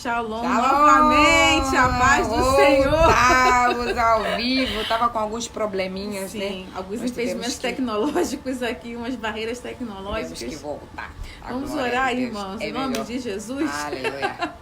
Shalom, Shalom! novamente, a paz do Senhor. Estamos ao vivo, tava com alguns probleminhas, Sim, né? alguns Nós impedimentos tecnológicos aqui, umas barreiras Temos tecnológicas. que voltar. A Vamos glória orar, de Deus irmãos, é em nome melhor. de Jesus. Aleluia.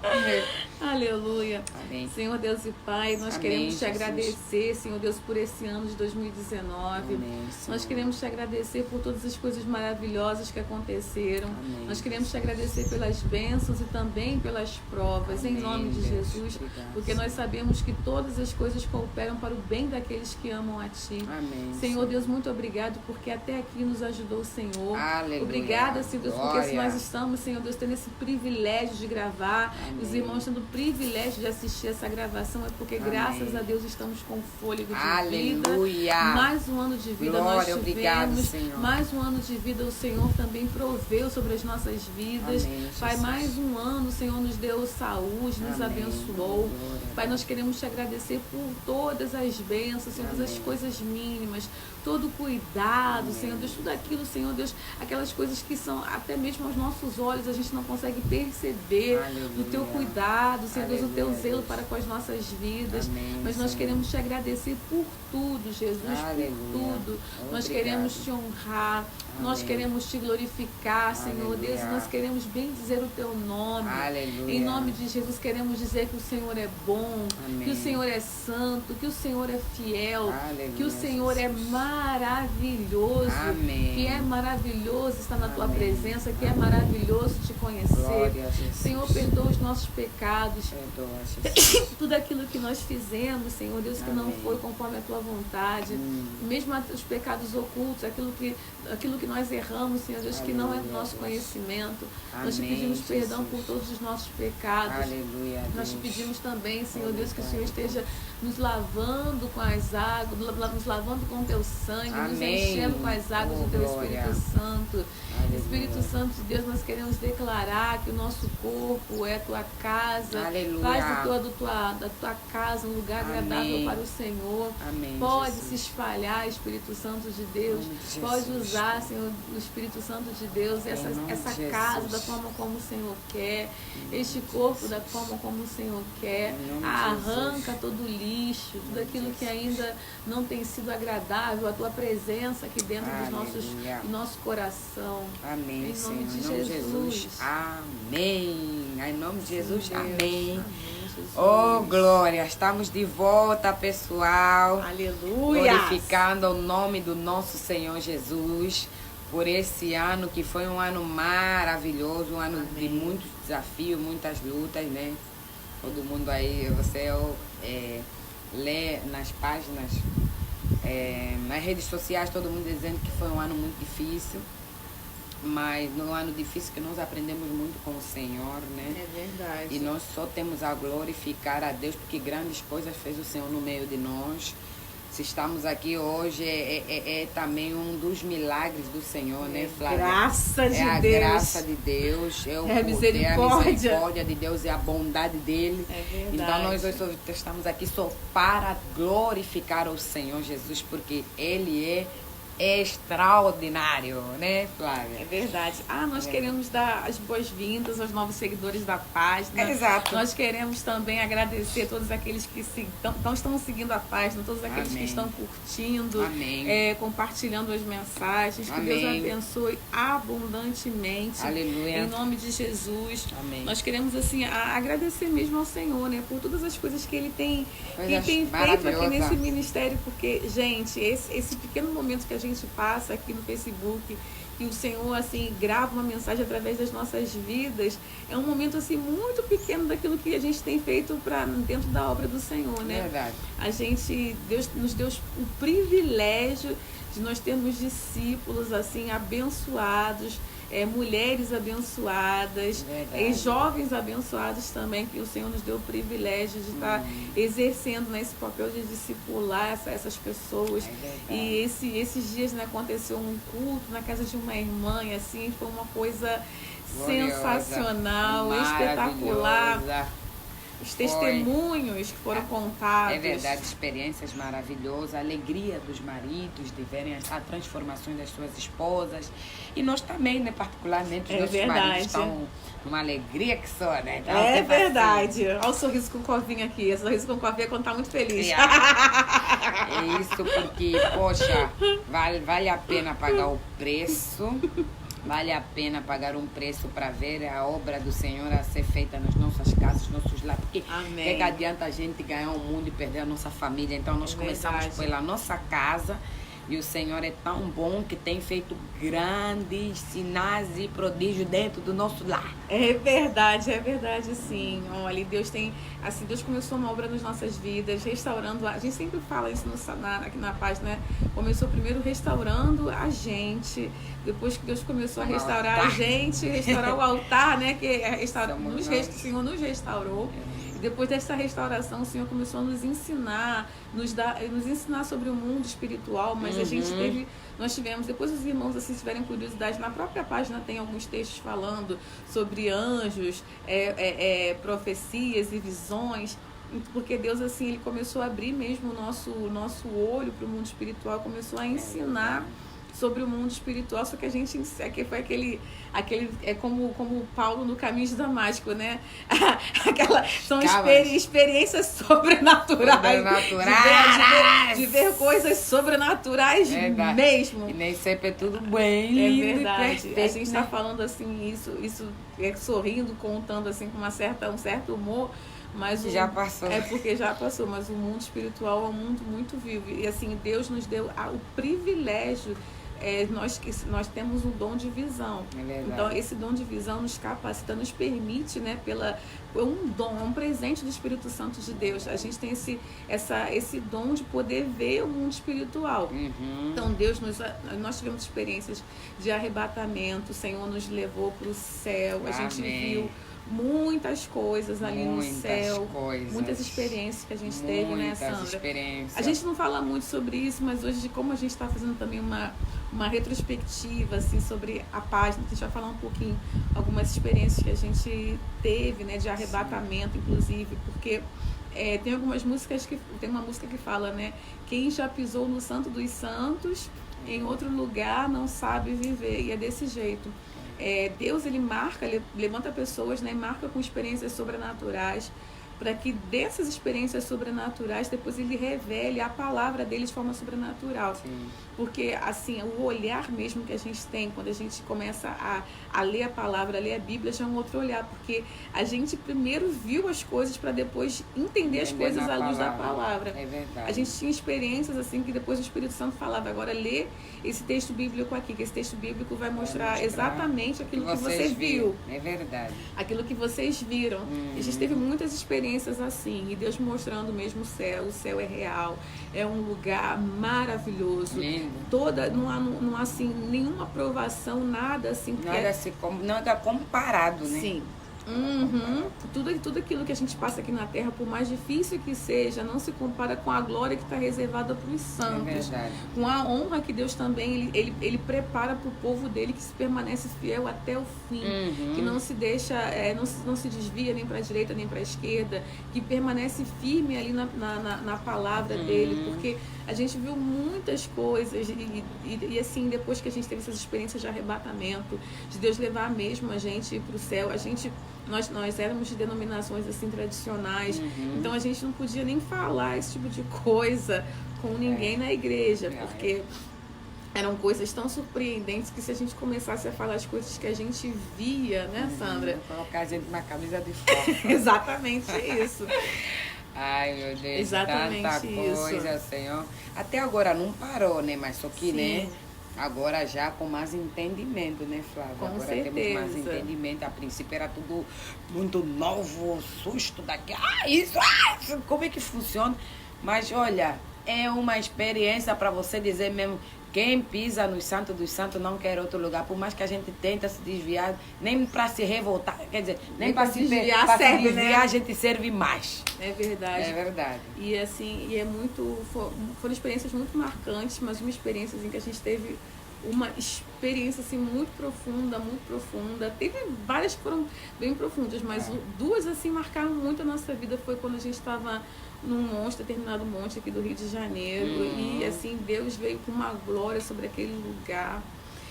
Aleluia. Amém. Senhor Deus e Pai, nós Amém, queremos te Jesus. agradecer, Senhor Deus, por esse ano de 2019. Amém, Nós Senhor. queremos te agradecer por todas as coisas maravilhosas que aconteceram. Amém, Nós queremos te Jesus. agradecer pelas bênçãos e também pelas provas, em Amém, nome de Deus. Jesus, Obrigado, porque nós sabemos que todas as coisas cooperam para o bem daqueles que amam a Ti. Amém, Senhor Deus, muito obrigado, porque até aqui nos ajudou o Senhor. Aleluia. Obrigada, Senhor Deus, porque se Glória. nós estamos, Senhor Deus, tendo esse privilégio de gravar, Amém. os irmãos tendo o privilégio de assistir essa gravação, é porque Amém. graças a Deus estamos com fôlego de Aleluia. vida. Mais um ano de vida nós Glória, obrigado, tivemos. Senhor. Mais um ano de vida o Senhor também proveu sobre as nossas vidas. Amém, Pai, Jesus. mais um ano o Senhor nos deu saúde, nos Amém. abençoou. Glória. Pai, nós queremos te agradecer por todas as bênçãos, Senhor Deus, as Amém. coisas mínimas, todo o cuidado, Amém. Senhor Deus, tudo aquilo, Senhor Deus, aquelas coisas que são até mesmo aos nossos olhos, a gente não consegue perceber do teu Aleluia. cuidado, Senhor Deus, o teu Aleluia, zelo Deus. para com as nossas vidas. Amém, Mas nós Senhor. queremos te agradecer por tudo, Jesus, Aleluia. por tudo. Nós Obrigado. queremos te honrar, nós Amém. queremos te glorificar, Senhor Deus, e Aleluia. nós queremos bem dizer o teu nome. Aleluia. Em nome de Jesus, queremos dizer que o Senhor é bom, Amém. que o Senhor é santo, que o Senhor é fiel, Aleluia, que o Senhor é Jesus. maravilhoso, Amém. que é maravilhoso estar na tua Amém. presença, que é Amém. maravilhoso te conhecer. Glória a Jesus. Senhor, perdoa os nossos pecados, Perdoa, Jesus. tudo aquilo que nós fizemos, Senhor Deus, que não Amém. foi conforme a tua vontade, mesmo os pecados ocultos, aquilo que nós erramos, Senhor Deus, que não é do Aleluia, nosso Deus. conhecimento. Nós te Amém, pedimos perdão Jesus. por todos os nossos pecados. Aleluia. Nós te Deus. pedimos também, Senhor Deus, que o Obrigado. Senhor esteja nos lavando com as águas, nos lavando com o teu sangue, nos Amém. enchendo com as águas Oh, do teu glória. Espírito Santo. Aleluia. Espírito Santo de Deus, nós queremos declarar que o nosso corpo é a tua casa. Aleluia. Faz da tua casa um lugar Amém. agradável para o Senhor. Amém, Pode Jesus. se espalhar, Espírito Santo de Deus. Em nome de Pode Jesus. usar, Senhor, o Espírito Santo de Deus, Em essa nome de casa Jesus. da forma como o Senhor quer, este corpo da forma como o Senhor quer. Em nome de Arranca Jesus. todo o lixo, tudo aquilo que ainda não tem sido agradável, a tua presença aqui dentro Aleluia. do nosso coração. Amém, Em Senhor. nome de Em nome de Jesus. Jesus. Amém. Em nome de Jesus. Deus. Amém. Amém, Jesus. Oh, glória. Estamos de volta, pessoal. Aleluia. Glorificando o nome do nosso Senhor Jesus por esse ano que foi um ano maravilhoso, um ano de muitos desafios, muitas lutas, né? Todo mundo aí, você lê nas páginas, nas redes sociais, todo mundo dizendo que foi um ano muito difícil, mas num ano difícil que nós aprendemos muito com o Senhor, né? É verdade. E nós só temos a glorificar a Deus, porque grandes coisas fez o Senhor no meio de nós. Se estamos aqui hoje, é também um dos milagres do Senhor, né, Flávia? Graça de É a Deus. graça de Deus, é o É a poder, a misericórdia. misericórdia de Deus e a bondade dele. É verdade. Então nós hoje só estamos aqui só para glorificar o Senhor Jesus, porque Ele é extraordinário, né, É Flávia? verdade. Nós queremos dar as boas-vindas aos novos seguidores da página. Exato. Nós queremos também agradecer a todos aqueles que estão seguindo a página, todos aqueles Amém. que estão curtindo, Amém. compartilhando as mensagens. Que Deus Amém. abençoe abundantemente. Aleluia. Em nome de Jesus. Amém. Nós queremos assim agradecer mesmo ao Senhor, né, por todas as coisas que Ele tem, Coisas feito aqui maravilhosas. nesse ministério, porque, gente, esse pequeno momento que a gente passa aqui no Facebook, que o Senhor assim grava uma mensagem através das nossas vidas, é um momento assim muito pequeno daquilo que a gente tem feito dentro da obra do Senhor, né? Verdade. Deus nos deu o privilégio de nós termos discípulos assim abençoados, mulheres abençoadas, Verdade. jovens abençoados também, que o Senhor nos deu o privilégio de estar exercendo, né, esse papel de discipular essas pessoas. É E esses dias, né, aconteceu um culto na casa de uma irmã, e assim, foi uma coisa Gloriosa, sensacional, espetacular. maravilhosa. os testemunhos que foram contados. É verdade, experiências maravilhosas, a alegria dos maridos de verem a transformação das suas esposas. E nós também, né, particularmente, os nossos maridos estão numa alegria que só, né? Então, é verdade. Olha o sorriso com covinha aqui. Esse sorriso com covinha quando tá muito feliz. É isso porque, poxa, vale a pena pagar o preço. Vale a pena pagar um preço para ver a obra do Senhor a ser feita nas nossas casas, nos nossos lares. Porque é que adianta a gente ganhar o mundo e perder a nossa família. Então nós começamos pela nossa casa. E o Senhor é tão bom que tem feito grandes sinais e prodígios dentro do nosso lar. É verdade sim. Olha, Deus começou uma obra nas nossas vidas, restaurando. A gente sempre fala isso aqui na página, né? Começou primeiro restaurando a gente, depois que Deus começou a restaurar a gente, restaurar o altar, né? Que o Senhor nos restaurou. Depois dessa restauração, o Senhor começou a nos ensinar, nos ensinar sobre o mundo espiritual, mas nós tivemos, depois os irmãos, assim, se tiverem curiosidade, na própria página tem alguns textos falando sobre anjos, profecias e visões, porque Deus, assim, Ele começou a abrir mesmo o nosso olho para o mundo espiritual, começou a ensinar sobre o mundo espiritual, só que a gente foi aquele como Paulo no caminho de Damasco, né? São experiências sobrenaturais. De ver coisas sobrenaturais mesmo. E nem sempre é tudo bem lindo. É verdade. Perfeito, a gente está falando assim, isso sorrindo, contando assim com um certo humor. Mas já passou. É porque já passou, mas o mundo espiritual é um mundo muito vivo. E assim, Deus nos deu o privilégio. Nós temos um dom de visão. Então, esse dom de visão nos capacita, nos permite, né, um presente do Espírito Santo de Deus. A gente tem esse dom de poder ver o mundo espiritual. Então, nós tivemos experiências de arrebatamento, o Senhor nos levou para o céu, a gente viu muitas coisas ali no céu, muitas experiências que a gente teve, né, Sandra? A gente não fala muito sobre isso, mas hoje, como a gente está fazendo também uma retrospectiva assim, sobre a página, a gente vai falar um pouquinho, algumas experiências que a gente teve, né, de arrebatamento, inclusive, porque tem algumas músicas tem uma música que fala, né, quem já pisou no Santo dos Santos, em outro lugar não sabe viver, e é desse jeito. Deus, ele levanta pessoas, né, marca com experiências sobrenaturais, para que dessas experiências sobrenaturais depois ele revele a palavra dele de forma sobrenatural. Sim. Porque assim, o olhar mesmo que a gente tem quando a gente começa a ler a palavra, a ler a Bíblia, já é um outro olhar, porque a gente primeiro viu as coisas para depois entender as coisas à luz da palavra. É verdade. A gente tinha experiências assim que depois o Espírito Santo falava, agora lê esse texto bíblico aqui, que esse texto bíblico vai mostrar exatamente aquilo que você viu. É verdade. Aquilo que vocês viram. A gente teve muitas experiências assim, e Deus mostrando mesmo o céu é real, é um lugar maravilhoso. Lindo. Não há assim, nenhuma aprovação, nada assim. Nada comparado, né? Sim. Tudo aquilo que a gente passa aqui na Terra, por mais difícil que seja, não se compara com a glória que está reservada para os santos, com a honra que Deus também ele prepara para o povo dele, que se permanece fiel até o fim, que não se deixa, não se desvia nem para a direita nem para a esquerda, que permanece firme ali na palavra dele, porque a gente viu muitas coisas e assim, depois que a gente teve essas experiências de arrebatamento, de Deus levar mesmo a gente para o céu, nós éramos de denominações assim tradicionais, então a gente não podia nem falar esse tipo de coisa com ninguém na igreja, porque eram coisas tão surpreendentes que se a gente começasse a falar as coisas que a gente via, né, Sandra? Colocar a gente na camisa de fora. Exatamente isso. Ai, meu Deus, exatamente tanta coisa, Senhor. Até agora não parou, né? Mas só que, né? Agora já com mais entendimento, né, Flávia? Com agora certeza. Temos mais entendimento. A princípio era tudo muito novo, susto daqui. Isso, como é que funciona? Mas olha, é uma experiência para você dizer mesmo, quem pisa no Santo dos Santos não quer outro lugar. Por mais que a gente tenta se desviar, nem para se revoltar, quer dizer, nem para se desviar, né? A gente serve mais. É verdade. É verdade. E assim, foram experiências muito marcantes, mas uma experiência assim, que a gente teve uma experiência assim muito profunda, muito profunda. Teve várias que foram bem profundas, mas duas assim marcaram muito a nossa vida. Foi quando a gente estava num determinado monte aqui do Rio de Janeiro, e assim Deus veio com uma glória sobre aquele lugar.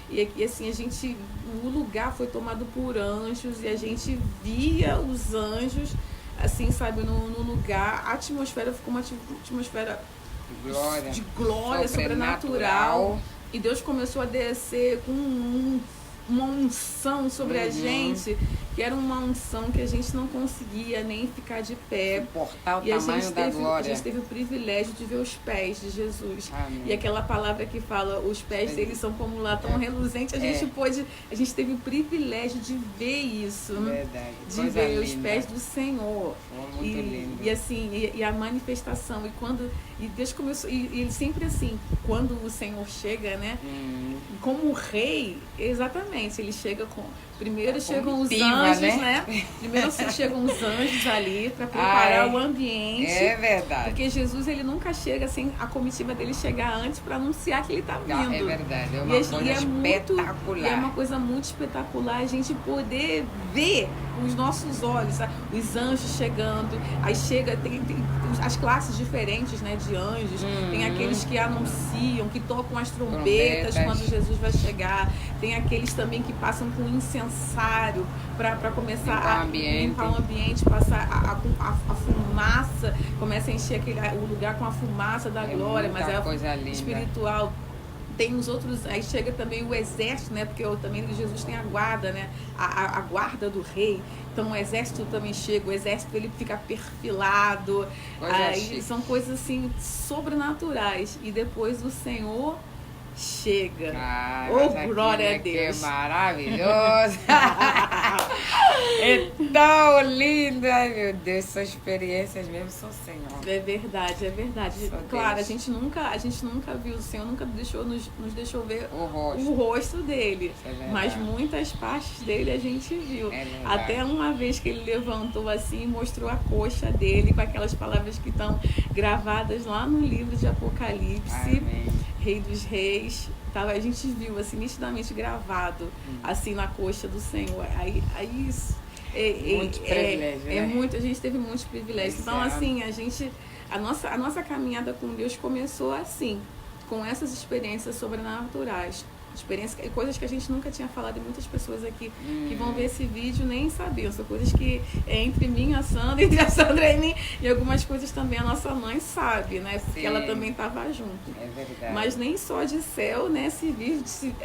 E assim, o lugar foi tomado por anjos, e a gente via os anjos, assim, sabe, no lugar. A atmosfera ficou uma atmosfera de glória sobrenatural. E Deus começou a descer com uma unção sobre a gente, que era uma unção que a gente não conseguia nem ficar de pé. Suportar o tamanho da glória. A gente teve o privilégio de ver os pés de Jesus. Amém. E aquela palavra que fala, os pés deles são como latão reluzente, a gente teve o privilégio de ver isso. Verdade. De ver os pés do Senhor. Muito lindo. E assim, e a manifestação. E Deus começou, e ele sempre assim, quando o Senhor chega, né? Como rei, exatamente, ele chega com... Primeiro chegam os anjos, né? Primeiro chegam os anjos ali para preparar o ambiente. É verdade. Porque Jesus, ele nunca chega assim, a comitiva dele chegar antes para anunciar que ele está vindo. É verdade, é uma coisa espetacular. É uma coisa muito espetacular a gente poder ver com os nossos olhos, sabe? Os anjos chegando. Aí chega, tem as classes diferentes, né, de anjos. Tem aqueles que anunciam, que tocam as trombetas quando Jesus vai chegar. Tem aqueles também que passam com incensário para começar a limpar o ambiente, passar a fumaça, começa a encher o lugar com a fumaça da glória, mas é coisa linda. Espiritual. Tem os outros, aí chega também o exército, né? Porque também Jesus tem a guarda, né? A guarda do rei. Então o exército também chega, o exército ele fica perfilado. Aí são coisas assim sobrenaturais. E depois o Senhor chega. Glória a Deus. Que maravilhoso. É tão lindo. Ai, meu Deus, essas experiências mesmo são Senhor. É verdade, é verdade. Claro, a gente nunca viu, o Senhor nunca nos deixou ver o rosto dele. Mas muitas partes dele a gente viu. Até uma vez que ele levantou assim e mostrou a coxa dele com aquelas palavras que estão gravadas lá no livro de Apocalipse. Amém. Rei dos Reis, a gente viu assim nitidamente gravado assim na coxa do Senhor. Aí isso muito privilégio, né? A gente teve muitos privilégios. Então assim, a nossa caminhada com Deus começou assim, com essas experiências sobrenaturais. Coisas que a gente nunca tinha falado, e muitas pessoas aqui que vão ver esse vídeo nem sabiam. São coisas que é entre mim e a Sandra, entre a Sandra e mim, e algumas coisas também a nossa mãe sabe, né? Porque ela também estava junto. É verdade. Mas nem só de céu, né?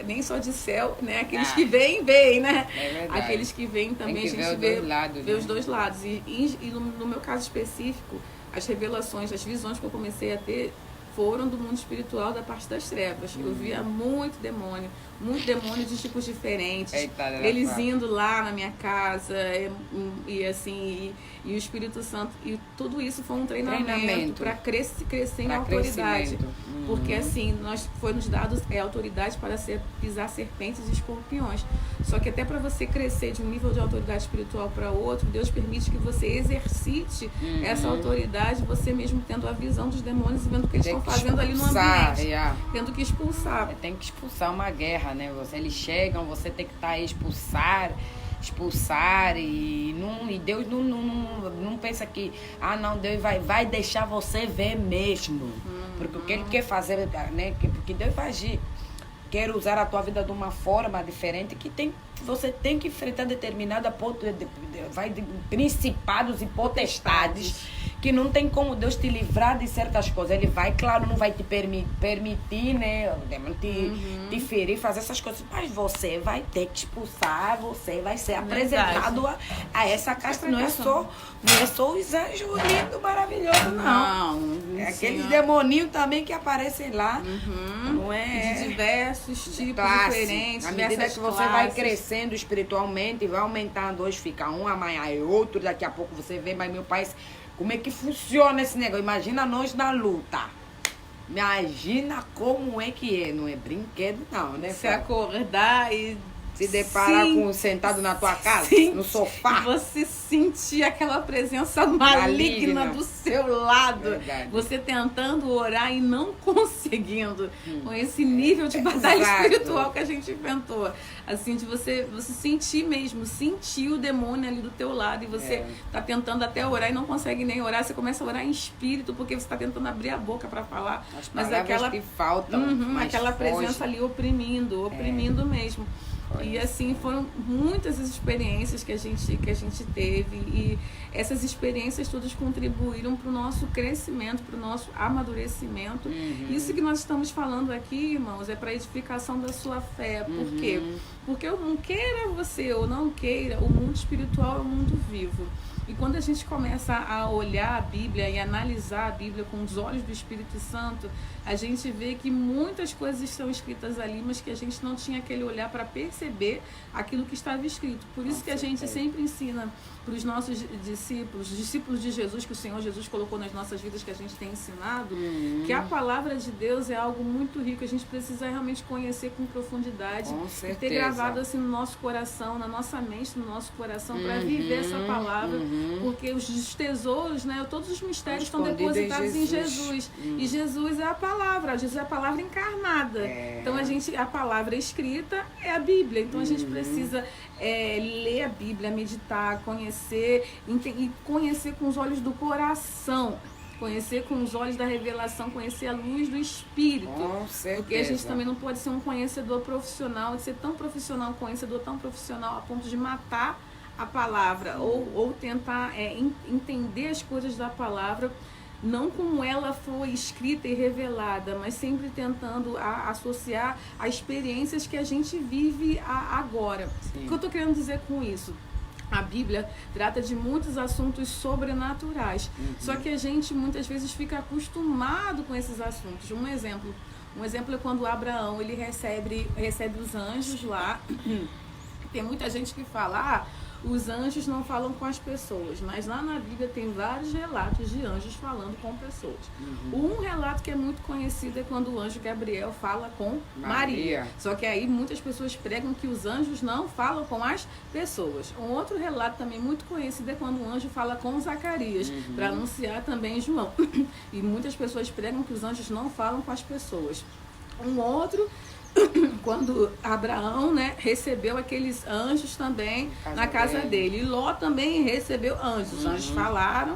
Nem só de céu, né? Aqueles que veem, né? É verdade. Aqueles que veem também, a gente vê os dois lados. E no meu caso específico, as revelações, as visões que eu comecei a ter foram do mundo espiritual, da parte das trevas. Eu via muito demônio de tipos diferentes. Eles indo lá na minha casa, e o Espírito Santo, e tudo isso foi um treinamento para crescer em autoridade. Porque assim, foi nos dado autoridade para pisar serpentes e escorpiões. Só que até para você crescer de um nível de autoridade espiritual para outro, Deus permite que você exercite essa autoridade, você mesmo tendo a visão dos demônios e vendo o que eles estão fazendo ali no ambiente. Tendo que expulsar. Tem que expulsar uma guerra, né? Eles chegam, você tem que estar aí expulsar, e Deus não pensa que não, Deus vai deixar você ver mesmo, porque o que Ele quer fazer, né? Porque Deus vai agir, quer usar a tua vida de uma forma diferente, que você tem que enfrentar determinada principados e potestades, que não tem como Deus te livrar de certas coisas. Ele claro, não vai te permitir, né, te ferir, fazer essas coisas, mas você vai ter que expulsar, você vai ser apresentado a essa casta. Não é só os anjos lindos, maravilhosos, não. É aqueles demoninhos também que aparecem lá, não é? De diversos tipos diferentes. À medida que você vai crescendo espiritualmente, vai aumentando, hoje fica um, amanhã é outro, daqui a pouco você vê, mas meu pai, como é que funciona esse negócio? Imagina nós na luta. Imagina como é que é. Não é brinquedo, não, né? Se acordar e se depara Sim. com sentado na tua casa, Sim. no sofá. Você sentir aquela presença maligna do seu lado. Verdade. Você tentando orar e não conseguindo. Com esse nível de batalha Exato. espiritual que a gente inventou. Assim, de você sentir mesmo, sentir o demônio ali do teu lado. E você tá tentando até orar e não consegue nem orar. Você começa a orar em espírito, porque você tá tentando abrir a boca para falar. As Mas palavras aquela que faltam. mas aquela foge. presença ali oprimindo mesmo. E assim, foram muitas as experiências que a gente teve, e essas experiências todas contribuíram para o nosso crescimento, para o nosso amadurecimento. Isso que nós estamos falando aqui, irmãos, é para a edificação da sua fé. Por quê? Porque não queira você ou não queira, o mundo espiritual é um mundo vivo. E quando a gente começa a olhar a Bíblia e analisar a Bíblia com os olhos do Espírito Santo, a gente vê que muitas coisas estão escritas ali, mas que a gente não tinha aquele olhar para perceber aquilo que estava escrito. Por isso que a gente sempre ensina para os nossos discípulos de Jesus, que o Senhor Jesus colocou nas nossas vidas, que a gente tem ensinado, que a palavra de Deus é algo muito rico. A gente precisa realmente conhecer com profundidade, e ter gravado assim no nosso coração, na nossa mente, no nosso coração, para viver essa palavra, porque os tesouros, né, todos os mistérios estão depositados em Jesus. E Jesus é a palavra, Jesus é a palavra encarnada. Então a palavra escrita é a Bíblia. Então a gente precisa ler a Bíblia, meditar, conhecer, e conhecer com os olhos do coração. Conhecer com os olhos da revelação, conhecer a luz do Espírito. Com certeza. Porque a gente também não pode ser um conhecedor profissional, de ser tão profissional, um conhecedor tão profissional a ponto de matar a palavra, ou tentar entender as coisas da palavra, não como ela foi escrita e revelada, mas sempre tentando associar a experiências que a gente vive agora. Sim. O que eu estou querendo dizer com isso? A Bíblia trata de muitos assuntos sobrenaturais, só que a gente muitas vezes fica acostumado com esses assuntos. Um exemplo é quando Abraão ele recebe os anjos lá. Tem muita gente que fala, os anjos não falam com as pessoas, mas lá na Bíblia tem vários relatos de anjos falando com pessoas. Um relato que é muito conhecido é quando o anjo Gabriel fala com Maria. Só que aí muitas pessoas pregam que os anjos não falam com as pessoas. Um outro relato também muito conhecido é quando o anjo fala com Zacarias, para anunciar também João. E muitas pessoas pregam que os anjos não falam com as pessoas. Um outro, quando Abraão, né, recebeu aqueles anjos também na casa dele. E Ló também recebeu anjos. Os anjos falaram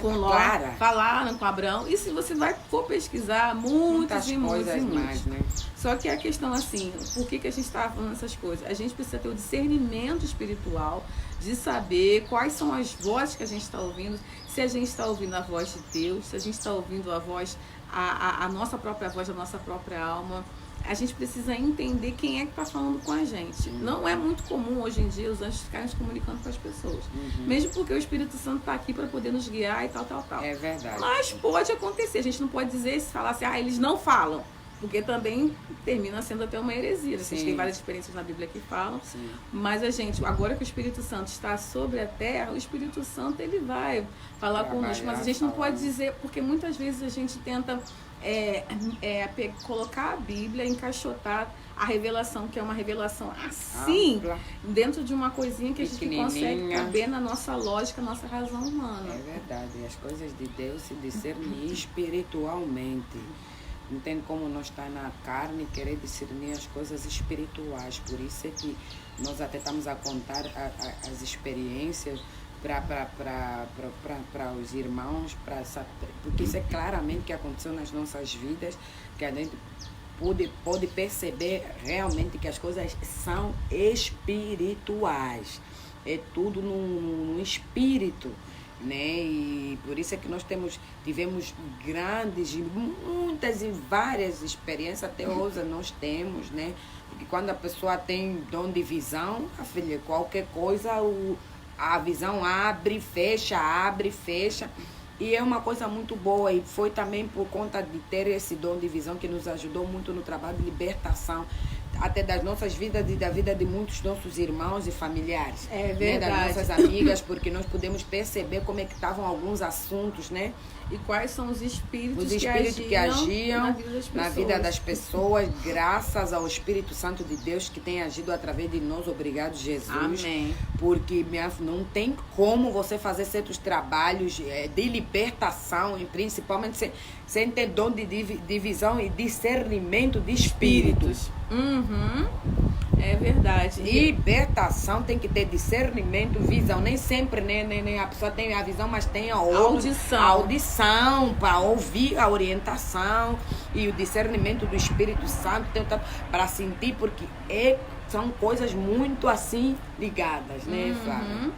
com Ló, falaram com Abraão. E se você for pesquisar, muitas coisas mais, né? Só que a questão assim, por que a gente está falando essas coisas? A gente precisa ter o discernimento espiritual de saber quais são as vozes que a gente está ouvindo, se a gente está ouvindo a voz de Deus, se a gente está ouvindo a voz, a nossa própria voz, a nossa própria alma. A gente precisa entender quem é que está falando com a gente. Não é muito comum hoje em dia os anjos ficarem se comunicando com as pessoas. Mesmo porque o Espírito Santo está aqui para poder nos guiar e tal. É verdade. Mas pode acontecer. A gente não pode falar assim, eles não falam. Porque também termina sendo até uma heresia. A gente tem várias experiências na Bíblia que falam. Mas agora que o Espírito Santo está sobre a terra, o Espírito Santo ele vai falar conosco. Mas a gente não pode dizer, porque muitas vezes a gente tenta colocar a Bíblia, encaixotar a revelação, que é uma revelação assim, dentro de uma coisinha que a gente consegue caber na nossa lógica, nossa razão humana. É verdade. E as coisas de Deus se discernem espiritualmente. Não tem como nós estar na carne e querer discernir as coisas espirituais. Por isso é que nós até estamos a contar as experiências para os irmãos, porque isso é claramente que aconteceu nas nossas vidas, que a gente pode perceber realmente que as coisas são espirituais. É tudo no espírito, né? E por isso é que nós tivemos grandes, muitas e várias experiências, até hoje nós temos, né? Porque quando a pessoa tem dom de visão, a filha, qualquer coisa, a visão abre, fecha. E é uma coisa muito boa. E foi também por conta de ter esse dom de visão que nos ajudou muito no trabalho de libertação. até das nossas vidas e da vida de muitos nossos irmãos e familiares. É verdade. Né? Das nossas amigas, porque nós podemos perceber como é que estavam alguns assuntos, né? E quais são os espíritos, que agiam na vida das pessoas, graças ao Espírito Santo de Deus que tem agido através de nós. Obrigado, Jesus. Amém. Porque não tem como você fazer certos trabalhos de libertação, e principalmente sem ter dom de divisão e discernimento de espíritos. Uhum. É verdade. Libertação tem que ter discernimento, visão. Nem sempre nem a pessoa tem a visão, mas tem a audição para ouvir a orientação e o discernimento do Espírito Santo para sentir, porque são coisas muito assim ligadas, né, Flávia?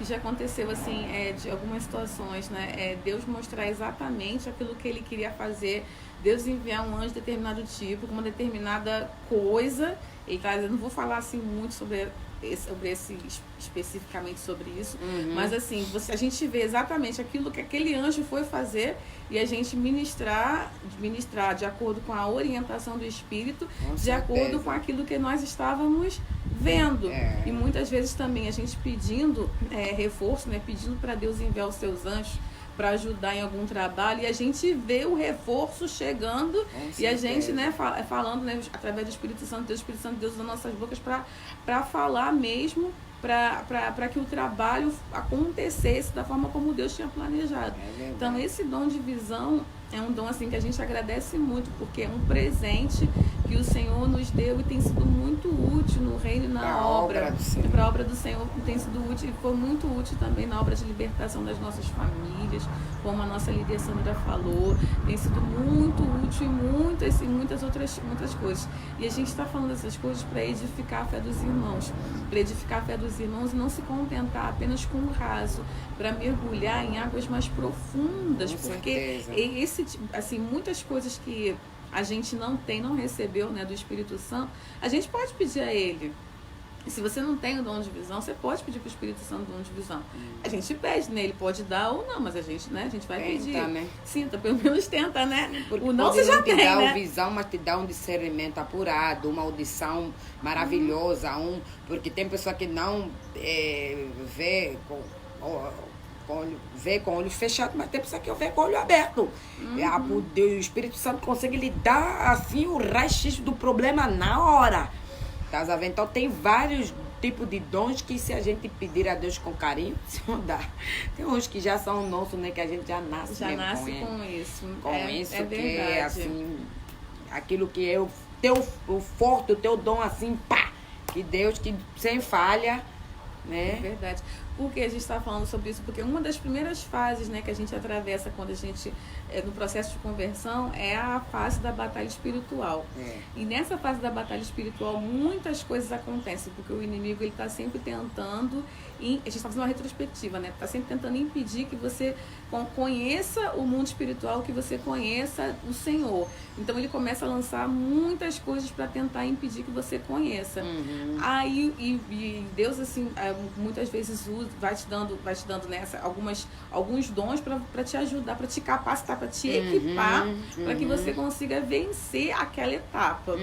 Já aconteceu assim, de algumas situações, né? Deus mostrar exatamente aquilo que ele queria fazer, Deus enviar um anjo de determinado tipo, com uma determinada coisa. Ele tá dizendo, não vou falar assim muito sobre esse especificamente sobre isso, mas assim, a gente vê exatamente aquilo que aquele anjo foi fazer e a gente ministrar de acordo com a orientação do Espírito, de acordo com aquilo que nós estávamos vendo. E muitas vezes também a gente pedindo reforço, né? Pedindo para Deus enviar os seus anjos para ajudar em algum trabalho, e a gente vê o reforço chegando e a gente, né, falando, né, através do Espírito Santo de Deus nas nossas bocas para falar mesmo, para que o trabalho acontecesse da forma como Deus tinha planejado. Então esse dom de visão é um dom assim que a gente agradece muito, porque é um presente que o Senhor nos deu e tem sido muito útil no reino e na obra. Para a obra do Senhor tem sido útil e foi muito útil também na obra de libertação das nossas famílias, como a nossa líder Sandra falou. Tem sido muito útil e muitas outras coisas. E a gente está falando dessas coisas para edificar a fé dos irmãos. Para edificar a fé dos irmãos e não se contentar apenas com o raso, para mergulhar em águas mais profundas. Com porque certeza. Assim, muitas coisas que a gente não recebeu, né, do Espírito Santo, a gente pode pedir a Ele. E se você não tem o dom de visão, você pode pedir para o Espírito Santo o dom de visão. A gente pede, né? Ele pode dar ou não, mas a gente vai pedir. Né? Sinta, pelo menos tenta, né? Porque o não você já tem, dá né? visão, mas te dá um discernimento apurado, uma audição maravilhosa, porque tem pessoa que não vê com olhos fechados, mas tem pessoa que vê com o olho aberto. O Espírito Santo consegue lhe dar assim o raio-x do problema na hora. Tá vendo? Então tem vários tipos de dons que, se a gente pedir a Deus com carinho, se não dá. Tem uns que já são nossos, né? Que a gente já nasce com isso. Com isso, é que verdade. é assim, aquilo que é o forte, o teu dom assim, pá! Que Deus, que sem falha, né? É verdade. Por que a gente está falando sobre isso? Porque uma das primeiras fases, né, que a gente atravessa quando a gente no processo de conversão é a fase da batalha espiritual. E nessa fase da batalha espiritual muitas coisas acontecem, porque o inimigo ele está sempre tentando, a gente está fazendo uma retrospectiva, né? Está sempre tentando impedir que você conheça o mundo espiritual, que você conheça o Senhor. Então ele começa a lançar muitas coisas para tentar impedir que você conheça. Aí e Deus assim muitas vezes vai te dando né, alguns dons para te ajudar, para te capacitar, para te equipar, para que você consiga vencer aquela etapa.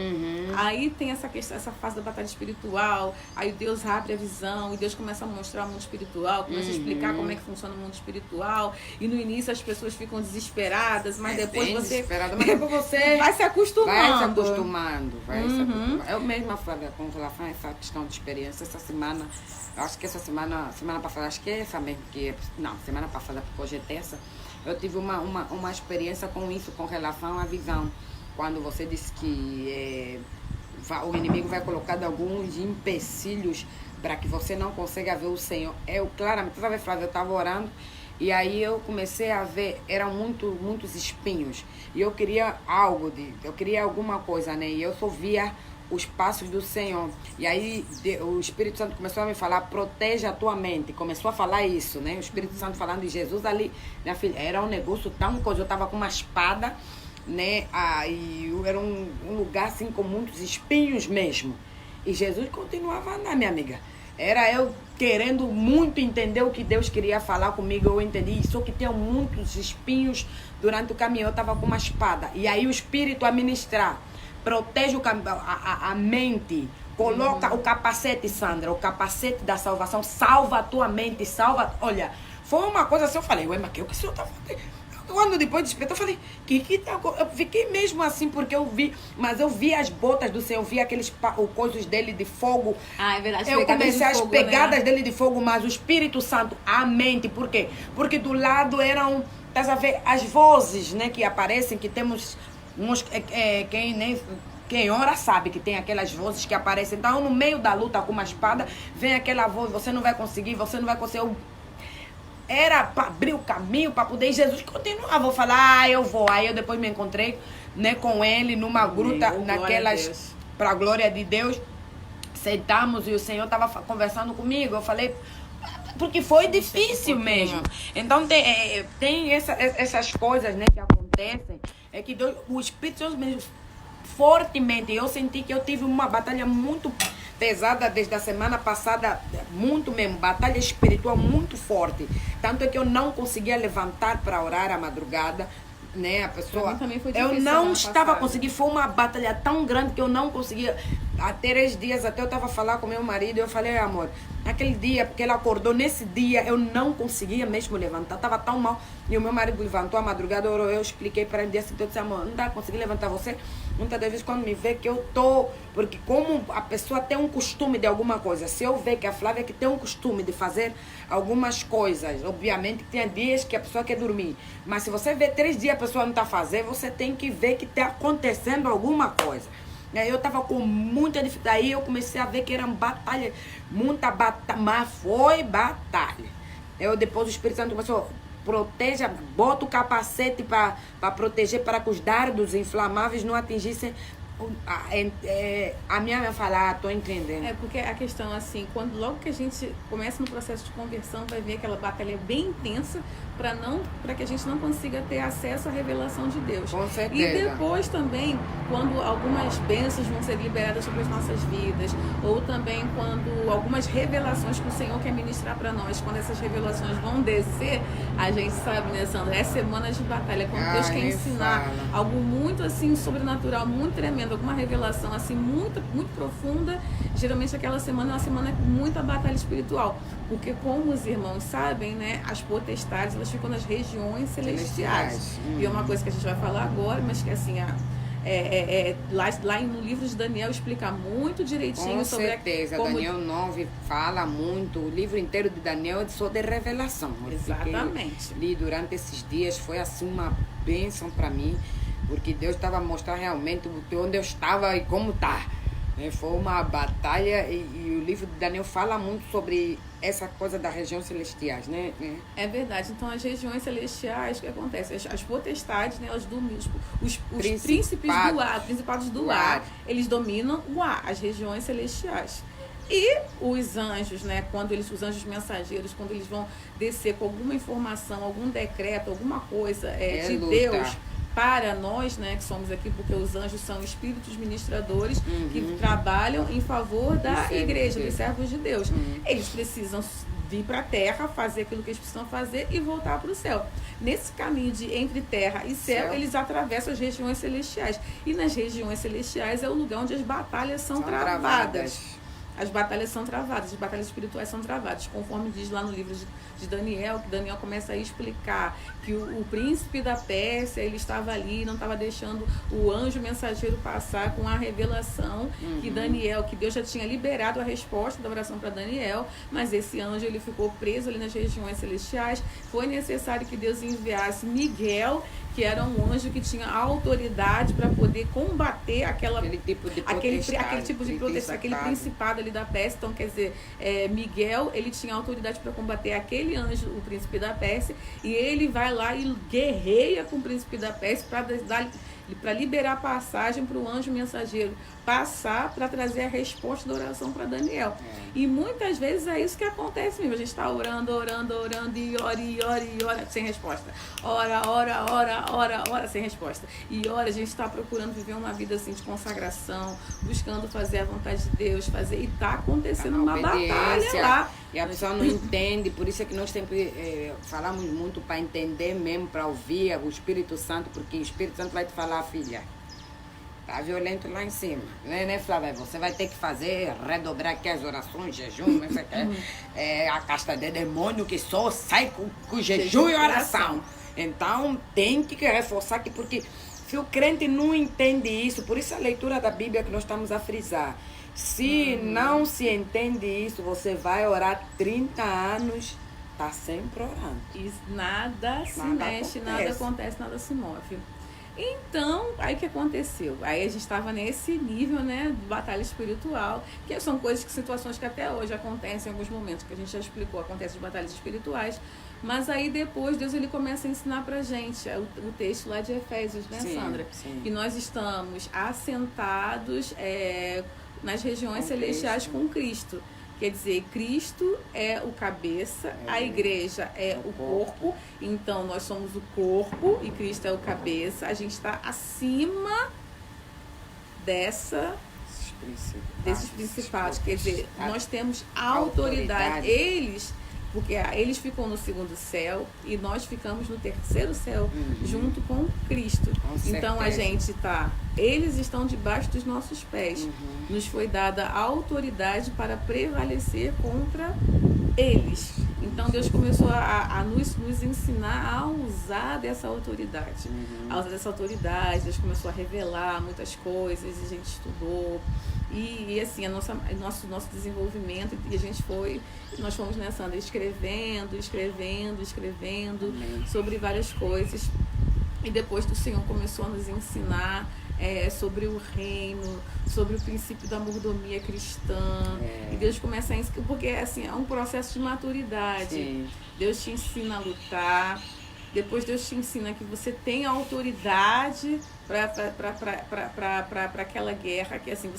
Aí tem essa fase da batalha espiritual, aí Deus abre a visão e Deus começa a mostrar o mundo espiritual, começa a explicar como é que funciona o mundo espiritual, e no início as pessoas ficam desesperadas, mas depois você vai se acostumando. Eu mesma, Flávia, com relação a essa questão de experiência, essa semana, eu acho que essa semana passada, acho que é essa mesmo, semana passada, porque hoje é terça, eu tive uma experiência com isso, com relação à visão. Quando você disse que o inimigo vai colocar alguns empecilhos para que você não consiga ver o Senhor. Eu, claramente, toda vez, Flávia, eu estava orando, e aí eu comecei a ver, eram muitos espinhos, e eu queria alguma coisa, né? E eu só via os passos do Senhor. E aí o Espírito Santo começou a me falar, proteja a tua mente. Começou a falar isso, né? O Espírito Santo falando de Jesus ali. Minha filha, era um negócio tão coisa. Eu estava com uma espada, né? E era um lugar assim com muitos espinhos mesmo. E Jesus continuava a andar, minha amiga. Era eu querendo muito entender o que Deus queria falar comigo. Eu entendi. Só que tinha muitos espinhos durante o caminho. Eu estava com uma espada. E aí o Espírito a ministrar. protege a mente. Coloca o capacete, Sandra, o capacete da salvação. Salva a tua mente, salva... Olha, foi uma coisa assim, eu falei, ué, mas o que o senhor tá fazendo? Quando depois despertou, eu falei, que tá... Eu fiquei mesmo assim, porque eu vi... Mas eu vi as botas do Senhor, eu vi aqueles coisas dele de fogo. Ah, é verdade. Eu comecei as fogo, pegadas né? dele de fogo, mas o Espírito Santo, a mente, por quê? Porque do lado eram, estás a ver, as vozes, né, que aparecem, que temos uns... Quem ora sabe que tem aquelas vozes que aparecem. Então, no meio da luta com uma espada, vem aquela voz, você não vai conseguir, você não vai conseguir. Era para abrir o caminho, para poder... Jesus continuava, vou falar, eu vou. Aí eu depois me encontrei, né, com ele numa gruta, naquelas... Para a glória de Deus. Sentamos e o Senhor estava conversando comigo. Eu falei... Porque foi difícil mesmo. Então, tem essas coisas, né, que acontecem. É que Deus, o Espírito Santo mesmo... fortemente, eu senti que eu tive uma batalha muito pesada desde a semana passada, muito mesmo, batalha espiritual muito forte, tanto é que eu não conseguia levantar para orar à madrugada, né, a pessoa, eu não estava conseguindo, foi uma batalha tão grande que eu não conseguia, há 3 dias até eu estava a falar com meu marido, eu falei, amor, naquele dia, porque ele acordou, nesse dia eu não conseguia mesmo levantar, estava tão mal, e o meu marido levantou à madrugada, eu expliquei para ele, assim, eu disse, amor, não dá, consegui levantar você, muitas das vezes quando me vê que eu tô, porque como a pessoa tem um costume de alguma coisa, se eu ver que a Flávia que tem um costume de fazer algumas coisas, obviamente que tem dias que a pessoa quer dormir, mas se você vê 3 dias a pessoa não está fazendo, você tem que ver que está acontecendo alguma coisa. Eu estava com muita dificuldade, aí eu comecei a ver que era batalha, muita batalha, mas foi batalha. Depois o Espírito Santo começou, proteja, bota o capacete para proteger, para que os dardos inflamáveis não atingissem. A minha fala, tô entendendo. É porque a questão, assim, logo que a gente começa no processo de conversão, vai ver aquela batalha bem intensa para que a gente não consiga ter acesso à revelação de Deus. Com certeza. E depois também, quando algumas bênçãos vão ser liberadas sobre as nossas vidas, ou também quando algumas revelações que o Senhor quer ministrar para nós, quando essas revelações vão descer, a gente sabe, né, Sandra, é semana de batalha, quando Deus quer ensinar algo muito, assim, sobrenatural, muito tremendo, alguma revelação, assim, muito, muito profunda, geralmente aquela semana é uma semana com muita batalha espiritual, porque como os irmãos sabem, né, as potestades, elas ficam nas regiões celestiais. E é uma coisa que a gente vai falar agora, mas que assim, lá no livro de Daniel explica muito direitinho sobre... Com certeza, Daniel 9 fala muito, o livro inteiro de Daniel é só de revelação. Exatamente. Li durante esses dias, foi assim uma bênção para mim, porque Deus estava mostrando realmente onde eu estava e como está. Foi uma batalha e o livro de Daniel fala muito sobre essa coisa das regiões celestiais, né? É verdade. Então, as regiões celestiais, o que acontece? As potestades, né, elas dominam, os príncipes do ar, principados do ar, eles dominam o ar, as regiões celestiais. E os anjos, né, os anjos mensageiros, quando eles vão descer com alguma informação, algum decreto, alguma coisa de luta. Deus para nós, né, que somos aqui, porque os anjos são espíritos ministradores que trabalham em favor da igreja, dos servos de Deus. Eles precisam vir para a terra, fazer aquilo que eles precisam fazer e voltar para o céu. Nesse caminho entre terra e céu, eles atravessam as regiões celestiais. E nas regiões celestiais é o lugar onde as batalhas são travadas. As batalhas são travadas, as batalhas espirituais são travadas, conforme diz lá no livro de Daniel, que Daniel começa a explicar que o príncipe da Pérsia, ele estava ali, não estava deixando o anjo mensageiro passar com a revelação que Deus já tinha liberado a resposta da oração para Daniel, mas esse anjo ele ficou preso ali nas regiões celestiais. Foi necessário que Deus enviasse Miguel, que era um anjo que tinha autoridade para poder combater aquele tipo de proteção, aquele principado ali da Pérsia. Então, quer dizer, Miguel, ele tinha autoridade para combater aquele anjo, o príncipe da Pérsia, e ele vai lá e guerreia com o príncipe da Pérsia para liberar passagem para o anjo mensageiro passar para trazer a resposta da oração para Daniel. E muitas vezes é isso que acontece mesmo. A gente está orando e ora, sem resposta. Ora, sem resposta. E ora, a gente está procurando viver uma vida assim de consagração, buscando fazer a vontade de Deus, e está acontecendo uma batalha lá. E a pessoa não entende, por isso é que nós sempre falamos muito para entender mesmo, para ouvir o Espírito Santo, porque o Espírito Santo vai te falar, filha, Tá violento lá em cima, né, Flávia? Você vai ter que fazer, redobrar aqui as orações, jejum, não sei o que. É a casta de demônio que só sai com jejum e oração. Então, tem que reforçar aqui, porque se o crente não entende isso, por isso a leitura da Bíblia que nós estamos a frisar. Se não se entende isso, você vai orar 30 anos, tá sempre orando. E nada se mexe, nada acontece, nada se move. Então, aí o que aconteceu? Aí a gente estava nesse nível, né, de batalha espiritual, que são situações que até hoje acontecem em alguns momentos, que a gente já explicou, acontecem de batalhas espirituais, mas aí depois Deus ele começa a ensinar pra gente o texto lá de Efésios, né, sim, Sandra? Sim. Que nós estamos assentados nas regiões celestiais com Cristo. Quer dizer, Cristo é o cabeça, a igreja é o corpo, então nós somos o corpo e Cristo é o cabeça. A gente está acima desses principados. Quer dizer, nós temos autoridade. Porque eles ficam no segundo céu e nós ficamos no terceiro céu, junto com Cristo. Então a gente eles estão debaixo dos nossos pés. Nos foi dada a autoridade para prevalecer contra eles. Então Deus começou a nos ensinar a usar dessa autoridade. A usar dessa autoridade, Deus começou a revelar muitas coisas, a gente estudou. E assim, nosso desenvolvimento, e nós fomos nessa anda escrevendo sobre várias coisas. E depois o Senhor começou a nos ensinar sobre o reino, sobre o princípio da mordomia cristã. E Deus começa a ensinar, porque assim, é um processo de maturidade. Sim. Deus te ensina a lutar. Depois Deus te ensina que você tem autoridade para aquela guerra, que assim,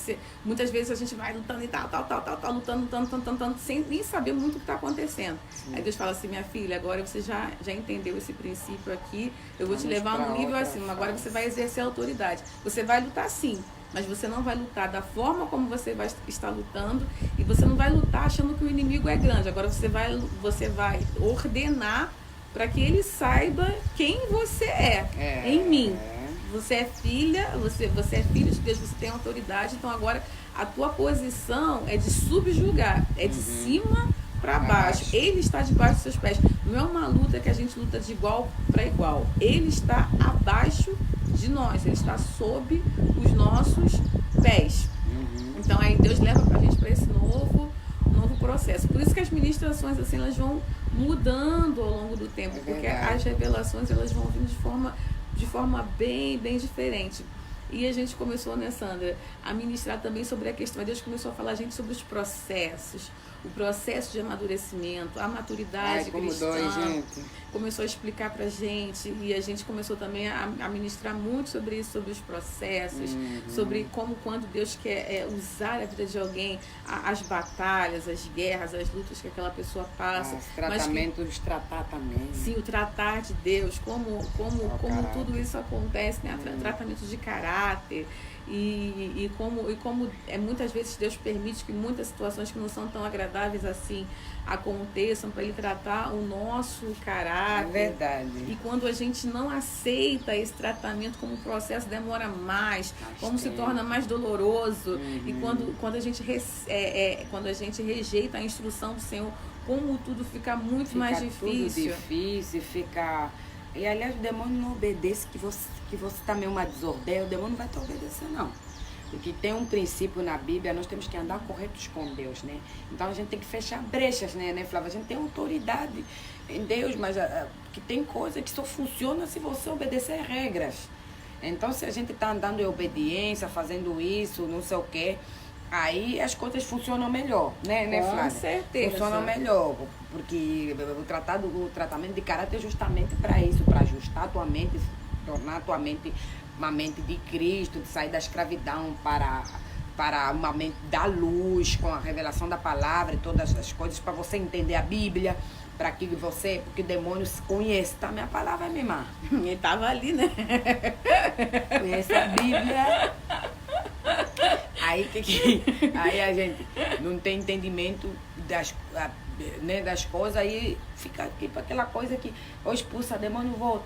muitas vezes a gente vai lutando e lutando, sem nem saber muito o que está acontecendo. Sim. Aí Deus fala assim, minha filha, agora você já entendeu esse princípio aqui, eu vou te levar num nível acima, agora você vai exercer a autoridade. Você vai lutar sim, mas você não vai lutar da forma como você vai estar lutando, e você não vai lutar achando que o inimigo é grande. Agora você vai ordenar para que ele saiba quem você é em mim. Você é filha, você é filho de Deus, você tem autoridade. Então agora a tua posição é de subjugar, é de cima para baixo. Ele está debaixo dos seus pés. Não é uma luta que a gente luta de igual para igual. Ele está abaixo de nós, ele está sob os nossos pés. Então aí Deus leva a gente para esse novo processo. Por isso que as ministrações assim, elas vão mudando ao longo do tempo, porque as revelações elas vão vindo de forma bem diferente. E a gente começou, né, Sandra, a ministrar também sobre a questão. Deus começou a falar a gente sobre os processos, o processo de amadurecimento, a maturidade cristã. Começou a explicar pra gente, e a gente começou também a ministrar muito sobre isso, sobre os processos, sobre quando Deus quer usar a vida de alguém, as batalhas, as guerras, as lutas que aquela pessoa passa. Os tratamentos, tratar também. Sim, o tratar de Deus, como tudo isso acontece, né? Tratamento de caráter. E como muitas vezes Deus permite que muitas situações que não são tão agradáveis assim aconteçam para Ele tratar o nosso caráter. É verdade. E quando a gente não aceita esse tratamento, como o processo demora mais, como se torna mais doloroso, e quando a gente rejeita a instrução do Senhor, como tudo fica mais difícil. E aliás, o demônio não obedece que você tá meio uma desordem, o demônio não vai te obedecer, não. Porque tem um princípio na Bíblia, nós temos que andar corretos com Deus, né? Então a gente tem que fechar brechas, né, Flávia? A gente tem autoridade em Deus, mas que tem coisa que só funciona se você obedecer regras. Então se a gente tá andando em obediência, fazendo isso, não sei o quê, aí as coisas funcionam melhor, né, Flávia? Com certeza. Funcionam melhor, porque o tratamento de caráter é justamente para isso, para ajustar a tua mente, tornar a tua mente uma mente de Cristo, de sair da escravidão para uma mente da luz, com a revelação da palavra e todas as coisas, para você entender a Bíblia, para que porque o demônio se conhece, tá? Minha palavra é minha irmã. Ele estava ali, né? Conhece a Bíblia. Aí a gente não tem entendimento das coisas, aí fica tipo aquela coisa que ou expulsa demônio, volta.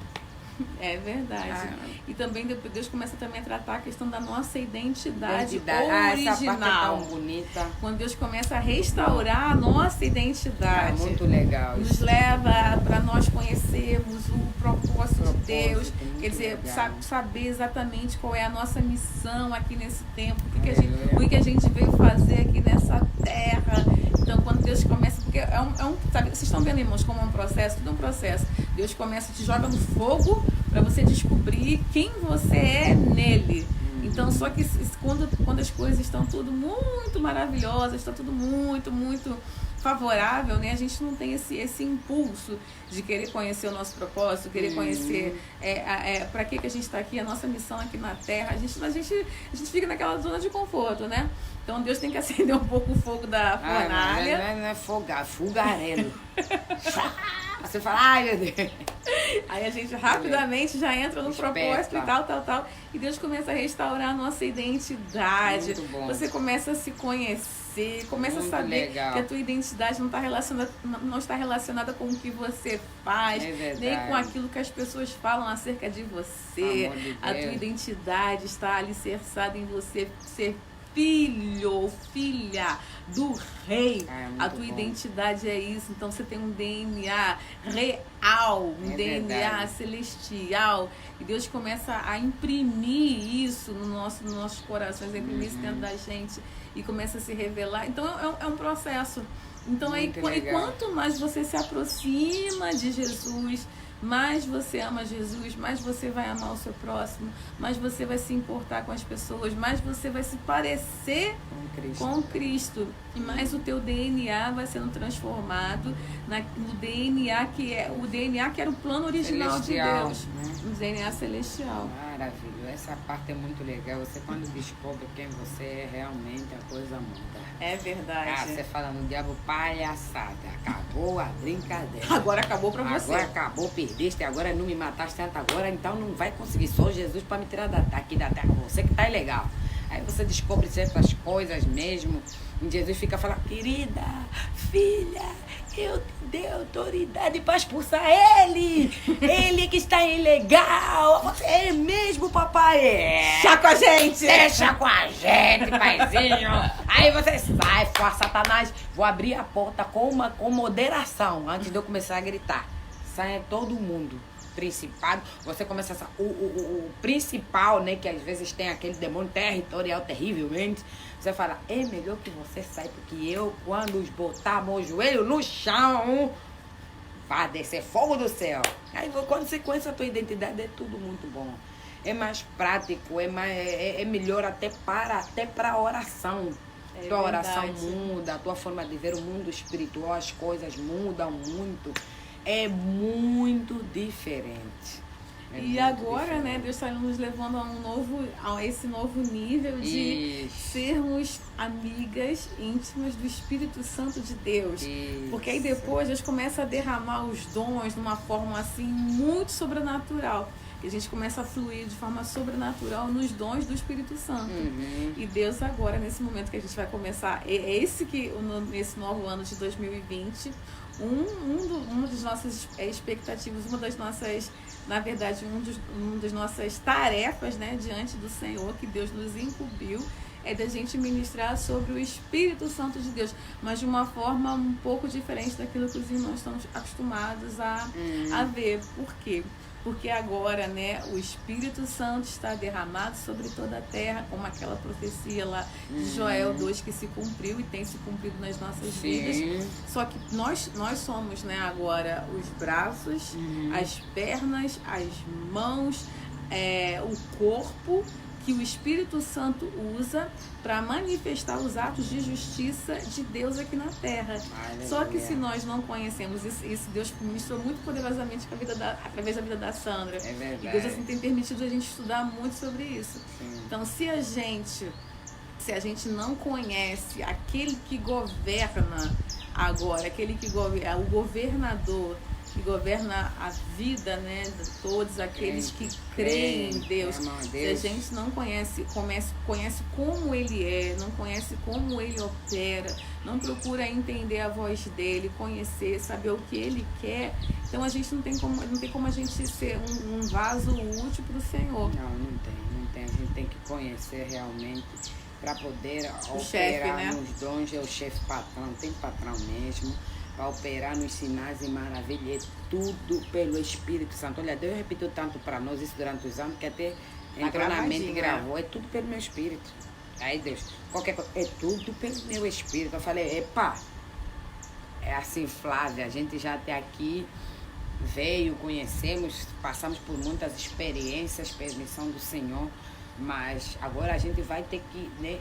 É verdade. E também Deus começa também a tratar a questão da nossa identidade Essa original. parte é tão bonita. Quando Deus começa a restaurar a nossa identidade. Muito legal. Nos leva para nós conhecermos o propósito de Deus. Quer dizer, saber exatamente qual é a nossa missão aqui nesse tempo. O que a gente veio fazer aqui nessa terra. Então, quando Deus começa... Porque sabe, vocês estão vendo, irmãos, como é um processo? Tudo é um processo. Deus começa, te joga no fogo para você descobrir quem você é nele. Então, só que quando as coisas estão tudo muito maravilhosas, está tudo muito, muito favorável, né? A gente não tem esse impulso de querer conhecer o nosso propósito, querer conhecer para que a gente está aqui, a nossa missão aqui na Terra. A gente fica naquela zona de conforto, né? Então Deus tem que acender um pouco o fogo da fornalha. Não é fogarelo. Você fala, ai meu Deus. Aí a gente rapidamente já entra no propósito e tal. E Deus começa a restaurar a nossa identidade. Muito bom. Você começa a se conhecer, começa a saber que a tua identidade não está relacionada com o que você faz, nem com aquilo que as pessoas falam acerca de você. A tua identidade está alicerçada em você ser filho ou filha do rei. A tua identidade é isso. Então você tem um DNA real, um DNA celestial, e Deus começa a imprimir isso nos nossos corações, a imprimir isso dentro da gente e começa a se revelar. Então é um processo. Então e quanto mais você se aproxima de Jesus, mais você ama Jesus, mais você vai amar o seu próximo, mais você vai se importar com as pessoas, mais você vai se parecer com Cristo. E mais o teu DNA vai sendo transformado no DNA que era o plano original celestial, de Deus, né? O DNA celestial. Maravilha, essa parte é muito legal. Você quando descobre quem você é, realmente a coisa muda. É verdade. Você fala no diabo, palhaçada, acabou a brincadeira. Agora acabou pra você. Agora acabou, perdeste, agora não me mataste tanto agora, então não vai conseguir. Só Jesus para me tirar daqui da terra. Você que tá ilegal. Aí você descobre certas coisas mesmo. E Jesus fica falando, querida, filha, eu te dei autoridade para expulsar ele. Ele que está ilegal. Você é mesmo, papai? Deixa com a gente. Deixa com a gente, paizinho. Aí você sai, fora Satanás. Vou abrir a porta com moderação antes de eu começar a gritar. Sai todo mundo. Principado, você começa a... O principal, né, que às vezes tem aquele demônio territorial terrivelmente, você fala, é melhor que você saia, porque eu, quando botar meu joelho no chão, vai descer fogo do céu. Aí quando você conhece a tua identidade, é tudo muito bom. É mais prático, é melhor até para a oração. Tua oração muda, a tua forma de ver o mundo espiritual, as coisas mudam muito. É muito diferente. E agora, né, Deus está nos levando a esse novo nível de sermos amigas íntimas do Espírito Santo de Deus. Porque aí depois Deus começa a derramar os dons de uma forma assim muito sobrenatural. E a gente começa a fluir de forma sobrenatural nos dons do Espírito Santo. E Deus agora, nesse momento que a gente vai começar, nesse novo ano de 2020, uma das nossas expectativas, uma das nossas tarefas, né, diante do Senhor, que Deus nos incumbiu, é da gente ministrar sobre o Espírito Santo de Deus, mas de uma forma um pouco diferente daquilo que os irmãos estão acostumados a ver. Por quê? Porque agora, né, o Espírito Santo está derramado sobre toda a terra, como aquela profecia lá de Joel 2 que se cumpriu e tem se cumprido nas nossas vidas. Só que nós somos, né, agora os braços, as pernas, as mãos, o corpo que o Espírito Santo usa para manifestar os atos de justiça de Deus aqui na terra. Só que se nós não conhecemos isso, Deus ministrou muito poderosamente através da vida da Sandra. É verdade. E Deus assim, tem permitido a gente estudar muito sobre isso. Então, se a gente não conhece aquele que governa agora, o governador que governa a vida, né, de todos aqueles que creem em Deus. Se a gente não conhece como Ele é, não conhece como Ele opera, não procura entender a voz dele, conhecer, saber o que Ele quer, então a gente não tem como a gente ser um vaso útil para o Senhor. Não tem. A gente tem que conhecer realmente para poder o operar chefe, né? nos dons. É o chefe patrão, tem patrão mesmo, para operar nos sinais e maravilhas. É tudo pelo Espírito Santo. Olha, Deus repetiu tanto para nós isso durante os anos, que até entrou na mente e gravou. É tudo pelo meu Espírito. Aí Deus, qualquer coisa, é tudo pelo meu Espírito. Eu falei, epa, é assim, Flávia, a gente já até aqui veio, conhecemos, passamos por muitas experiências, permissão do Senhor, mas agora a gente vai ter que, né,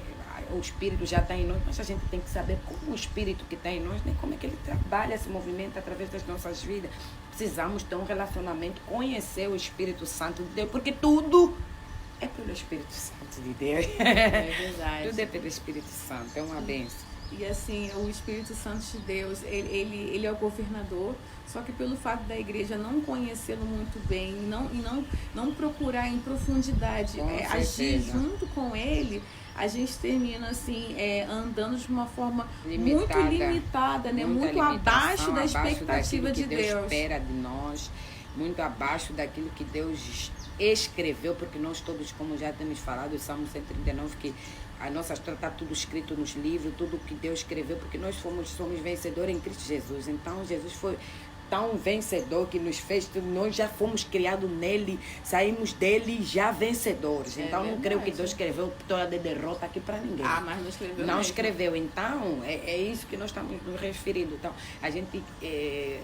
o Espírito já está em nós, mas a gente tem que saber como o Espírito que está em nós, né, como é que ele trabalha, se movimenta através das nossas vidas. Precisamos ter um relacionamento, conhecer o Espírito Santo de Deus, porque tudo é pelo Espírito Santo de Deus. É verdade. Tudo é pelo Espírito Santo, é uma bênção. E assim, o Espírito Santo de Deus, ele é o governador, só que pelo fato da igreja não conhecê-lo muito bem e não procurar em profundidade agir junto com ele, a gente termina assim, andando de uma forma muito limitada, né? Muito abaixo da expectativa de Deus. Deus espera de nós, muito abaixo daquilo que Deus escreveu, porque nós todos, como já temos falado, o Salmo 139, que a nossa história está tudo escrito nos livros, tudo que Deus escreveu, porque nós somos vencedores em Cristo Jesus. Então, Jesus foi tão vencedor que nos fez, nós já fomos criados nele, saímos dele já vencedores. Então, não creio que Deus escreveu vitória de derrota aqui para ninguém. Mas não escreveu. Não escreveu. Então, é isso que nós estamos nos referindo. Então, a gente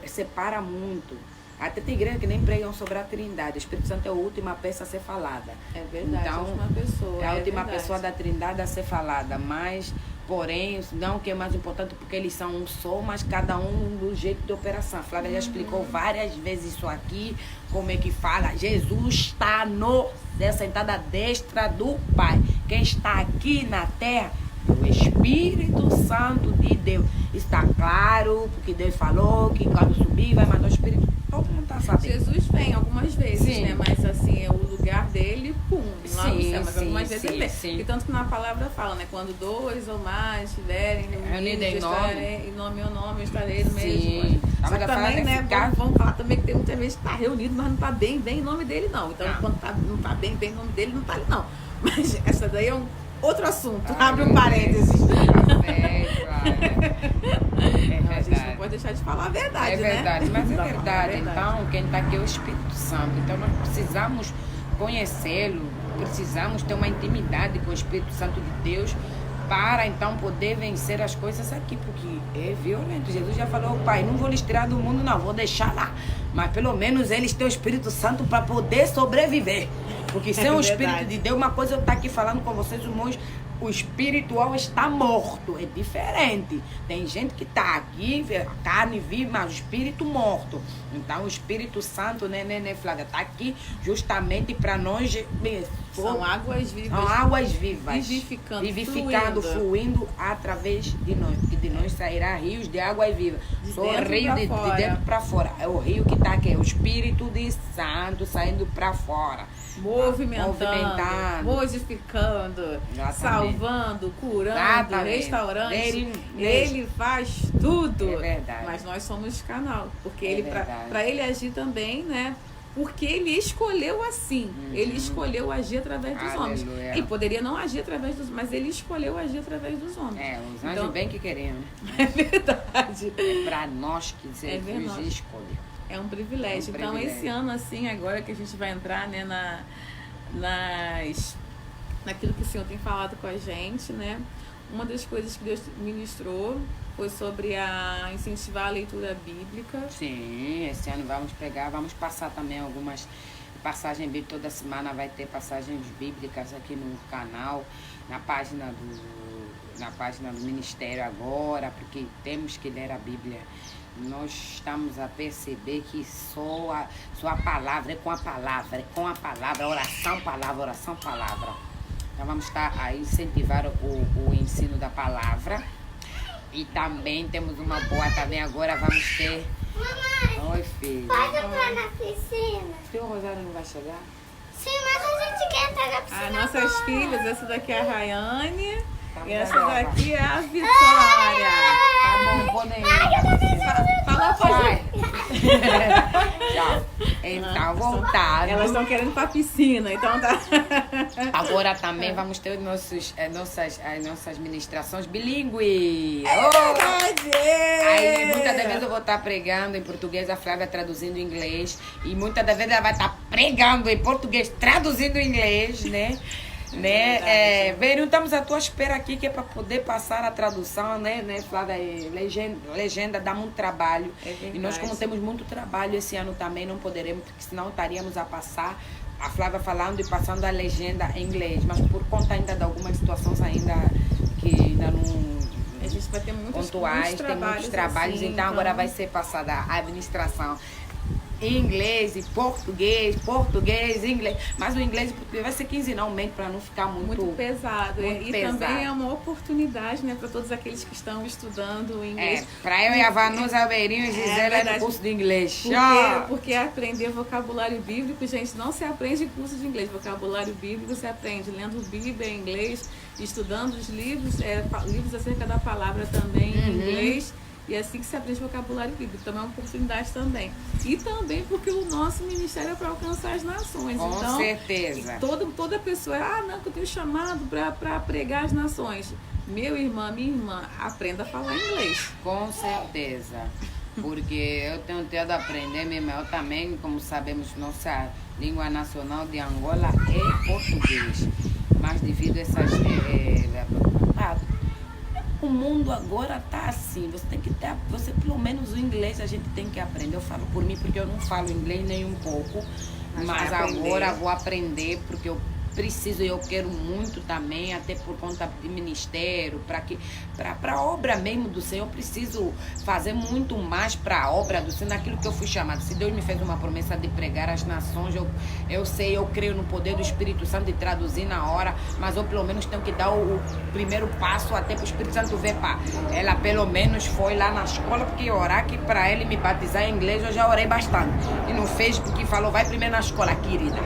separa muito. Até tem igreja que nem pregam sobre a Trindade. O Espírito Santo é a última peça a ser falada. É verdade, então, a última pessoa. É a última pessoa da Trindade a ser falada. Mas, porém, não que é mais importante, porque eles são um só, mas cada um do jeito de operação. A Flávia já explicou várias vezes isso aqui, como é que fala. Jesus está sentado à destra do Pai. Quem está aqui na terra, o Espírito Santo de Deus. Está claro, porque Deus falou que quando subir vai mandar o Espírito. Todo mundo está sabendo. Jesus vem algumas vezes, né? Mas assim, é o lugar dele, lá no céu. Mas algumas vezes ele vem. E tanto que na palavra fala, né? Quando 2 ou mais estiverem reunidos em nome, meu nome, eu estarei no meio de nós. Só que também, né? Vamos falar também que tem muita vez que está reunido, mas não está bem em nome dele, não. Então, quando não está bem em nome dele, não está ali, não. Mas essa daí é outro assunto. Abre um parênteses. A gente não pode deixar de falar a verdade, né? É verdade, mas é verdade. Então, quem está aqui é o Espírito Santo. Então, nós precisamos conhecê-lo, precisamos ter uma intimidade com o Espírito Santo de Deus para, então, poder vencer as coisas aqui, porque é violento. Jesus já falou, Pai, não vou lhes tirar do mundo, não, vou deixar lá. Mas, pelo menos, eles têm o Espírito Santo para poder sobreviver. Porque sem o Espírito de Deus, uma coisa eu estou aqui falando com vocês, irmãos, o espiritual está morto, é diferente. Tem gente que está aqui, a carne vive, mas o espírito morto. Então, o Espírito Santo, né, Flávia, está aqui justamente para nós. São águas vivas. São águas vivas. Vivificando, fluindo através de nós. Porque de nós sairá rios de água viva. Sou o rio de dentro para fora. É o rio que está aqui, é o Espírito de Santo saindo para fora. Movimentando, modificando, salvando, curando, restaurando. Ele faz tudo. É verdade. Mas nós somos canal. Porque ele, para ele agir também, né? Porque ele escolheu assim. Ele escolheu agir através dos homens. E poderia não agir através dos homens, mas ele escolheu agir através dos homens. Os anjos bem que queremos, né? É verdade. É para nós que Jesus escolheu. É um privilégio. Então, esse ano, assim, agora que a gente vai entrar, né, naquilo que o Senhor tem falado com a gente, né? Uma das coisas que Deus ministrou foi sobre incentivar a leitura bíblica. Sim, esse ano vamos passar também algumas passagens bíblicas. Toda semana vai ter passagens bíblicas aqui no canal, na página do Ministério agora, porque temos que ler a Bíblia. Nós estamos a perceber que só a palavra, é com a palavra, oração, palavra. Então vamos estar a incentivar o ensino da palavra. E também temos uma boa também agora, vamos ter Mamãe, Oi, filho. pode entrar na piscina? Teu Rosário não vai chegar? Sim, mas a gente quer entrar na piscina. As nossas agora. filhas, essa daqui é a Rayane Tá e essa melhor, daqui é a Vitória. Tá bom, podem ir. Fala pra Vai. gente. Tchau. Então, voltado. Elas estão querendo ir pra piscina, então tá. Agora também vamos ter as nossas ministrações bilíngues. Oh! Verdade! Aí muitas das vezes eu vou estar pregando em português, a Flávia traduzindo em inglês. E muitas das vezes ela vai estar pregando em português, traduzindo em inglês, né? Bem, estamos à tua espera aqui, que é para poder passar a tradução, né, Flávia? Legenda dá muito trabalho. E nós, como temos muito trabalho esse ano também, não poderemos, porque senão estaríamos a passar a Flávia falando e passando a legenda em inglês. Mas por conta ainda de algumas situações ainda que ainda não... A gente vai ter muitos pontuais, tem muitos trabalhos, assim, então agora vai ser passada a administração em inglês e português, inglês. Mas o inglês e português vai ser quinzenalmente para não ficar muito pesado. muito E pesado. também é uma oportunidade, né, para todos aqueles que estão estudando inglês. Para eu e a Vanusa Albeirinho e Gisele é no curso de inglês. Porque aprender vocabulário bíblico, gente, não se aprende em curso de inglês. Vocabulário bíblico se aprende lendo Bíblia em inglês, estudando os livros, livros acerca da palavra também em inglês. E é assim que se aprende vocabulário bíblico. Também é uma oportunidade também. E também porque o nosso ministério é para alcançar as nações. Com então, certeza. Toda pessoa, não, que eu tenho chamado para pregar as nações. Meu irmão, minha irmã, aprenda a falar inglês. Com certeza. Porque eu tenho tentado aprender mesmo. Eu também, como sabemos, nossa língua nacional de Angola é português. Mas devido a essas... o mundo agora tá assim, você tem que ter, pelo menos o inglês a gente tem que aprender. Eu falo por mim porque eu não falo inglês nem um pouco, mas agora vou aprender porque eu preciso e eu quero muito também, até por conta de ministério, para a obra mesmo do Senhor, eu preciso fazer muito mais para a obra do Senhor, naquilo que eu fui chamado. Se Deus me fez uma promessa de pregar às nações, eu creio no poder do Espírito Santo de traduzir na hora, mas eu pelo menos tenho que dar o primeiro passo até para o Espírito Santo ver, pá. Ela pelo menos foi lá na escola, porque orar que para ele me batizar em inglês eu já orei bastante. E não fez porque falou, vai primeiro na escola, querida.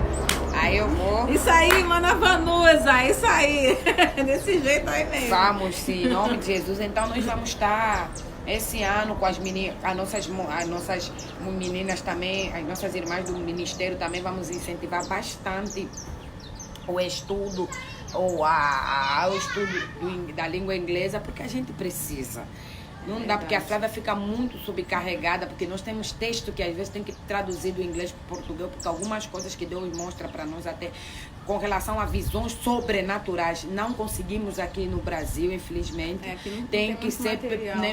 Aí eu vou. Isso aí, mana Vanusa, isso aí. Desse jeito aí mesmo. Vamos, sim, em nome de Jesus. Então nós vamos estar esse ano com as nossas meninas também, as nossas irmãs do ministério também, vamos incentivar bastante o estudo o estudo da língua inglesa, porque a gente precisa. Não dá, porque a Flávia fica muito sobrecarregada, porque nós temos texto que às vezes tem que traduzir do inglês para o português, porque algumas coisas que Deus mostra para nós até com relação a visões sobrenaturais não conseguimos aqui no Brasil, infelizmente. Tem que ser,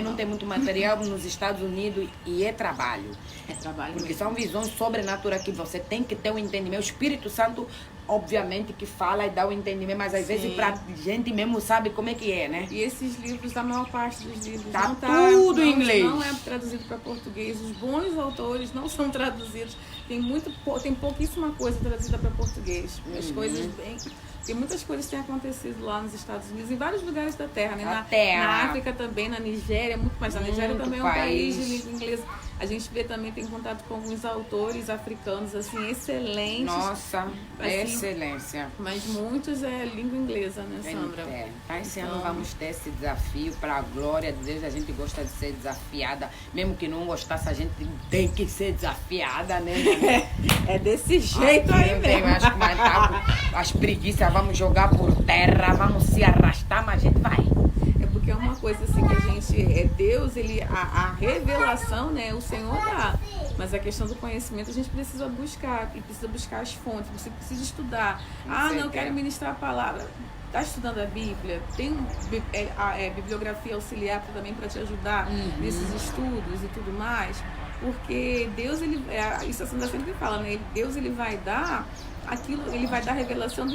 não tem muito material nos Estados Unidos e é trabalho. É trabalho porque mesmo. são visões sobrenaturais que você tem que ter o entendimento. O Espírito Santo, obviamente, que fala e dá o entendimento, mas às vezes pra gente mesmo sabe como é que é, né? E esses livros, a maior parte dos livros Tá não tudo em inglês. Não é traduzido para português. Os bons autores não são traduzidos. Tem pouquíssima coisa traduzida para português. As coisas bem... Porque muitas coisas têm acontecido lá nos Estados Unidos, em vários lugares da Terra, né? Na África também, na Nigéria, muito mais. A Nigéria também é um país de língua inglesa. A gente vê também, tem contato com alguns autores africanos, assim, excelentes. Nossa, assim, excelência. Mas muitos é língua inglesa, né, Sandra? Esse ano vamos ter esse desafio para a glória de Deus. A gente gosta de ser desafiada. Mesmo que não gostasse, a gente tem que ser desafiada, né? É desse jeito aí mesmo. As preguiças, vamos jogar por terra, vamos se arrastar, mas a gente vai. É porque é uma coisa assim que a gente, Deus, a revelação, né, o Senhor dá. Mas a questão do conhecimento a gente precisa buscar, e precisa buscar as fontes, você precisa estudar. Não, eu quero ministrar a palavra. Está estudando a Bíblia? Tem bibliografia auxiliar também para te ajudar nesses estudos e tudo mais? Porque Deus, isso a Sandra sempre fala, né? Deus, ele vai dar aquilo, ele vai dar revelação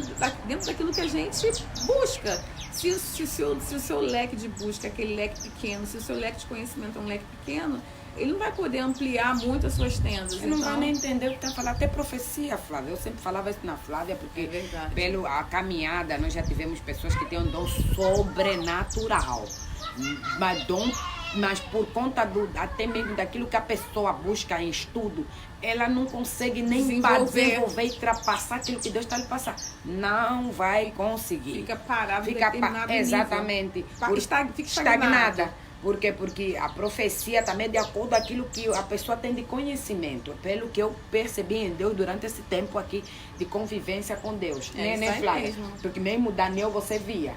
dentro daquilo que a gente busca. Se o seu leque de busca é aquele leque pequeno, se o seu leque de conhecimento é um leque pequeno, ele não vai poder ampliar muito as suas tendas. Ele não vai nem entender o que está falando. Até profecia, Flávia. Eu sempre falava isso na Flávia, porque pela caminhada nós já tivemos pessoas que têm um dom sobrenatural. Mas dom mas por conta até mesmo daquilo que a pessoa busca em estudo, ela não consegue nem desenvolver e ultrapassar aquilo que Deus está lhe passando. Não vai conseguir. Fica parado, exatamente. Fica estagnada. Por quê? Porque a profecia também é de acordo com aquilo que a pessoa tem de conhecimento. Pelo que eu percebi em Deus durante esse tempo aqui de convivência com Deus. Né, Flávia? Porque mesmo Daniel você via.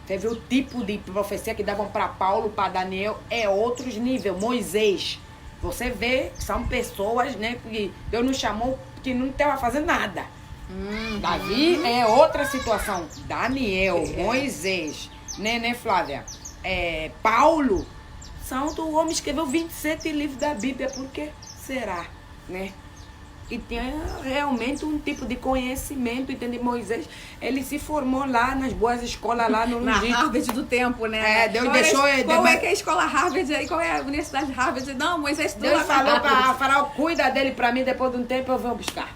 Você viu o tipo de profecia que davam para Paulo, para Daniel, é outros níveis. Moisês. Você vê, são pessoas, né, que Deus nos chamou que não estava fazendo nada. Davi é outra situação. Daniel, Moisés, né, Flávia? Paulo, o homem escreveu 27 livros da Bíblia. Por que será, né? E tinha realmente um tipo de conhecimento, entendeu? Moisés, ele se formou lá nas boas escolas lá no na Harvard do tempo, né? Deus deixou... Qual é que é a escola Harvard aí? Qual é a universidade Harvard? Não, Moisés estudou. Deus falou para Faraó, cuida dele para mim, depois de um tempo eu vou buscar.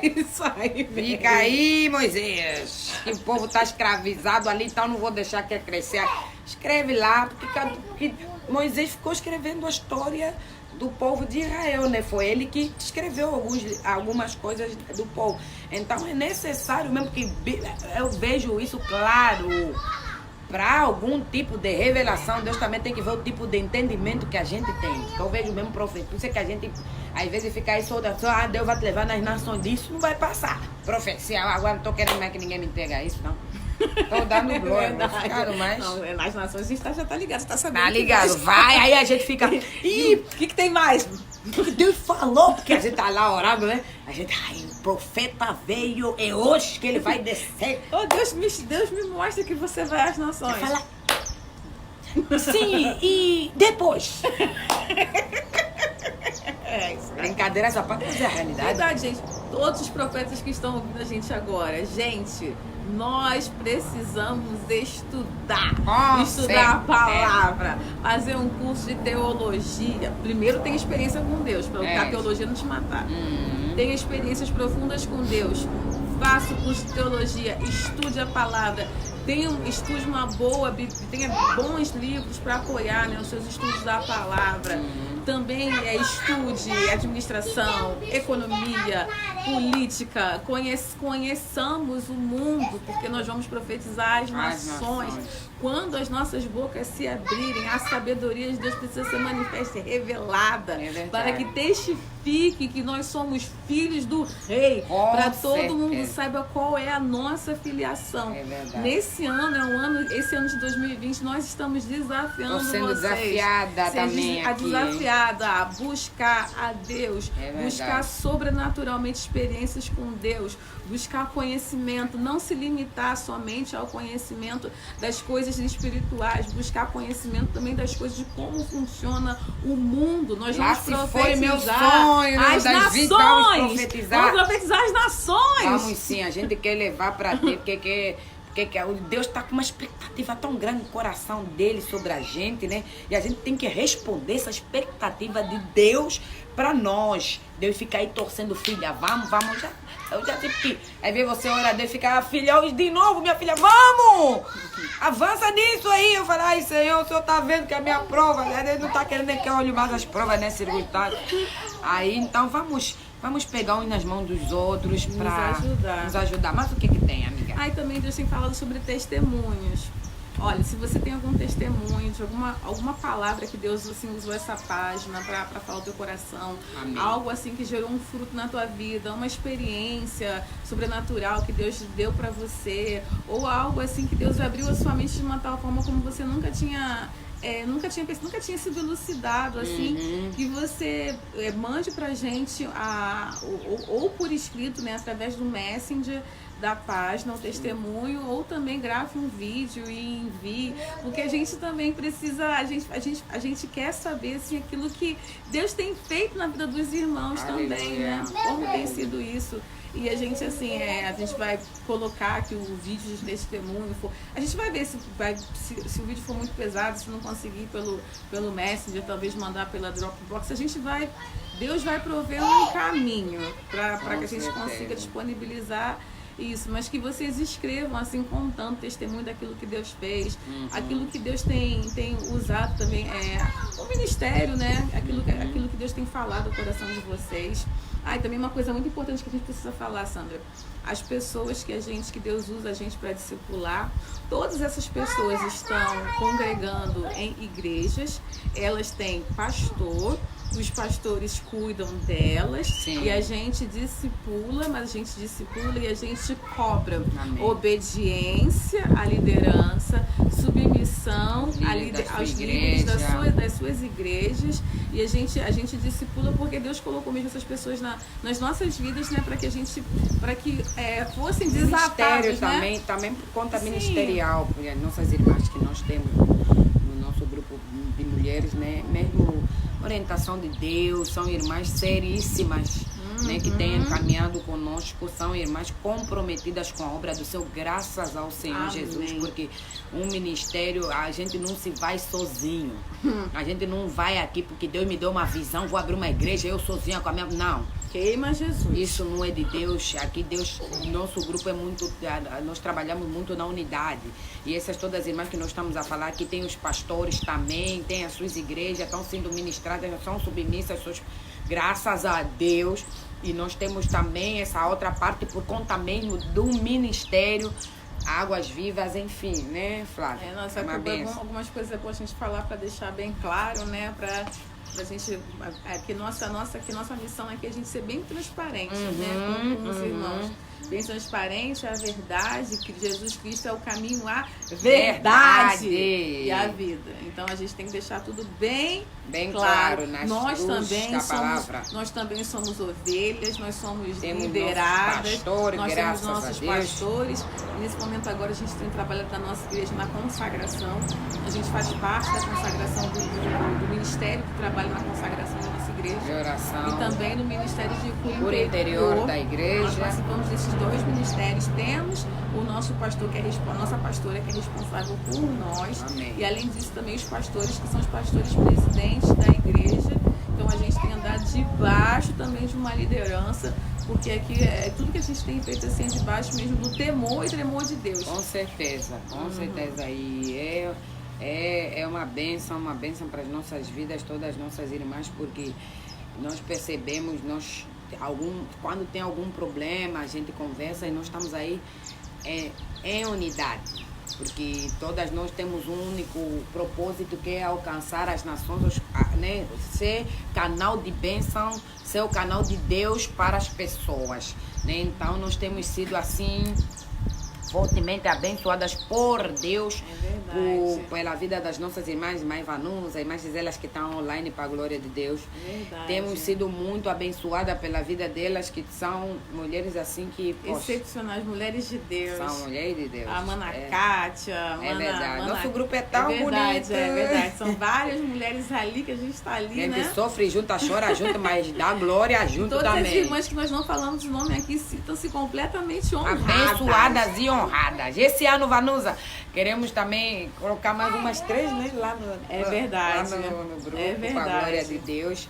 Isso aí, fica aí, Moisés. Que o povo tá escravizado ali, então não vou deixar que crescer. Escreve lá, porque Moisés ficou escrevendo a história do povo de Israel, né? Foi ele que escreveu algumas coisas do povo. Então é necessário mesmo que eu vejo isso claro. Para algum tipo de revelação, Deus também tem que ver o tipo de entendimento que a gente tem. Então eu vejo mesmo profecia. Por isso é que a gente, às vezes, fica aí só, Deus vai te levar nas nações. Disso não vai passar. Profecia, agora não estou querendo mais que ninguém me entregue isso, não. Estou dando glória, mas... Não, nas nações a gente já tá ligado, você tá sabendo. Tá ligado, vai, aí a gente fica... Ih, o que tem mais? Deus falou, porque a gente tá lá orando, né? A gente, o profeta veio, é hoje que ele vai descer. Oh, Deus me mostra que você vai às nações. Fala... Sim, e depois? Brincadeira essa parte, mas é a realidade. Verdade, gente. Todos os profetas que estão ouvindo a gente agora, gente, nós precisamos estudar. Estudar a palavra, fazer um curso de teologia. Primeiro tem experiência com Deus, para a teologia não te matar. Tenha experiências profundas com Deus. Faça o curso de teologia, estude a palavra. Estude uma boa Bíblia, tenha bons livros para apoiar, né, os seus estudos da palavra. Também estude administração, economia, política. Conheçamos o mundo, porque nós vamos profetizar as nações. Quando as nossas bocas se abrirem, a sabedoria de Deus precisa ser manifesta e revelada, para que testifique que nós somos filhos do Rei, para todo mundo saiba qual é a nossa filiação. Nesse ano, esse ano de 2020, nós estamos desafiando vocês. Estou sendo desafiada também aqui. Desafiada a buscar a Deus, buscar sobrenaturalmente experiências com Deus, buscar conhecimento, não se limitar somente ao conhecimento das coisas espirituais, buscar conhecimento também das coisas de como funciona o mundo. Nós vamos profetizar foi meu sonho, as nações. Vamos profetizar as nações. Vamos sim, a gente quer levar para ti, porque Deus está com uma expectativa tão grande no coração dele sobre a gente, né? E a gente tem que responder essa expectativa de Deus para nós. Deus fica aí torcendo, filha, vamos, eu já tive que... Aí vem você orar a Deus, fica, filha, de novo, minha filha, vamos! Avança nisso aí. Eu falei, Senhor, o Senhor tá vendo que é a minha prova, né? Ele não tá querendo nem que eu olhe mais as provas, né, circunstâncias. Aí, então, vamos pegar uns nas mãos dos outros para nos ajudar. Mas o que tem, amiga? Aí também Deus tem falado sobre testemunhos. Olha, se você tem algum testemunho de alguma palavra que Deus assim, usou essa página para falar o teu coração, amém, algo assim que gerou um fruto na tua vida, uma experiência sobrenatural que Deus deu para você, ou algo assim que Deus abriu a sua mente de uma tal forma como você nunca tinha sido elucidado, assim, que você mande pra gente ou por escrito, né, através do Messenger da página, o testemunho, ou também grave um vídeo e envie, porque a gente também precisa, a gente quer saber assim, aquilo que Deus tem feito na vida dos irmãos também, né? Como tem sido isso. E a gente, assim, a gente vai colocar aqui o vídeo de testemunho. A gente vai ver se o vídeo for muito pesado, se não conseguir pelo Messenger, talvez mandar pela Dropbox. Deus vai prover um caminho para que a gente consiga disponibilizar Isso, mas que vocês escrevam, assim, contando testemunho daquilo que Deus fez, aquilo que Deus tem usado também, o ministério, né? Aquilo que Deus tem falado no coração de vocês. E também uma coisa muito importante que a gente precisa falar, Sandra. As pessoas que Deus usa a gente para discipular, todas essas pessoas estão congregando em igrejas, elas têm pastor, os pastores cuidam delas. Sim. E a gente discipula, mas a gente discipula e a gente cobra. Amém. Obediência à liderança, submissão aos líderes das suas igrejas. E a gente discipula porque Deus colocou mesmo essas pessoas nas nossas vidas, né, para que fossem desatados, né? Também por conta Sim. ministerial, porque as nossas irmãs que nós temos no nosso grupo de mulheres, né, mesmo orientação de Deus, são irmãs seríssimas, né, que têm caminhado conosco, são irmãs comprometidas com a obra do Senhor, graças ao Senhor. Amém. Jesus, porque um ministério, a gente não se vai sozinho, a gente não vai aqui porque Deus me deu uma visão, vou abrir uma igreja, eu sozinha com a minha... Não. Queima Jesus. Isso não é de Deus. Aqui Deus, nosso grupo é muito, nós trabalhamos muito na unidade. E essas todas as irmãs que nós estamos a falar, aqui tem os pastores também, tem as suas igrejas, estão sendo ministradas, são submissas, graças a Deus. E nós temos também essa outra parte por conta mesmo do ministério Águas Vivas, enfim, né, Flávia? Algumas coisas depois a gente falar para deixar bem claro, né, pra gente, que nossa missão é que a gente ser bem transparente, né, com os irmãos. Bem transparente, a verdade, que Jesus Cristo é o caminho à verdade e à vida. Então a gente tem que deixar tudo bem claro. Nós também somos ovelhas, nós somos lideradas, nós temos nossos pastores. Nesse momento agora a gente tem trabalhado na nossa igreja na consagração. A gente faz parte da consagração do ministério que trabalha na consagração da nossa igreja. De oração. E também no ministério de cura interior da igreja. Nós participamos desses dois ministérios. Temos o nosso pastor, a nossa pastora, que é responsável por nós. Amém. E além disso também os pastores, que são os pastores presidentes da igreja. Então a gente tem andado debaixo também de uma liderança, porque aqui tudo que a gente tem feito assim debaixo mesmo do temor e tremor de Deus. Com certeza, com certeza. E é uma bênção para as nossas vidas, todas as nossas irmãs, porque nós percebemos, quando tem algum problema, a gente conversa e nós estamos aí em unidade. Porque todas nós temos um único propósito, que é alcançar as nações, né? Ser canal de bênção, ser o canal de Deus para as pessoas, né? Então nós temos sido assim fortemente abençoadas por Deus, pela vida das nossas irmãs Vanusa, irmãs Giselas, que estão online para a glória de Deus. Temos sido muito abençoadas pela vida delas, que são mulheres assim que... excepcionais, mulheres de Deus. São mulheres de Deus. A Mana Kátia. É verdade. Nosso grupo é tão bonito. É verdade. São várias mulheres ali, que a gente está ali, a gente né? sofre junto, chora junto, mas dá glória junto todas também. Todas as irmãs que nós não falamos o nome aqui sintam-se completamente honradas. Abençoadas e honradas. Esse ano, Vanusa, queremos também colocar mais umas 3, né? Lá no grupo, com a glória de Deus.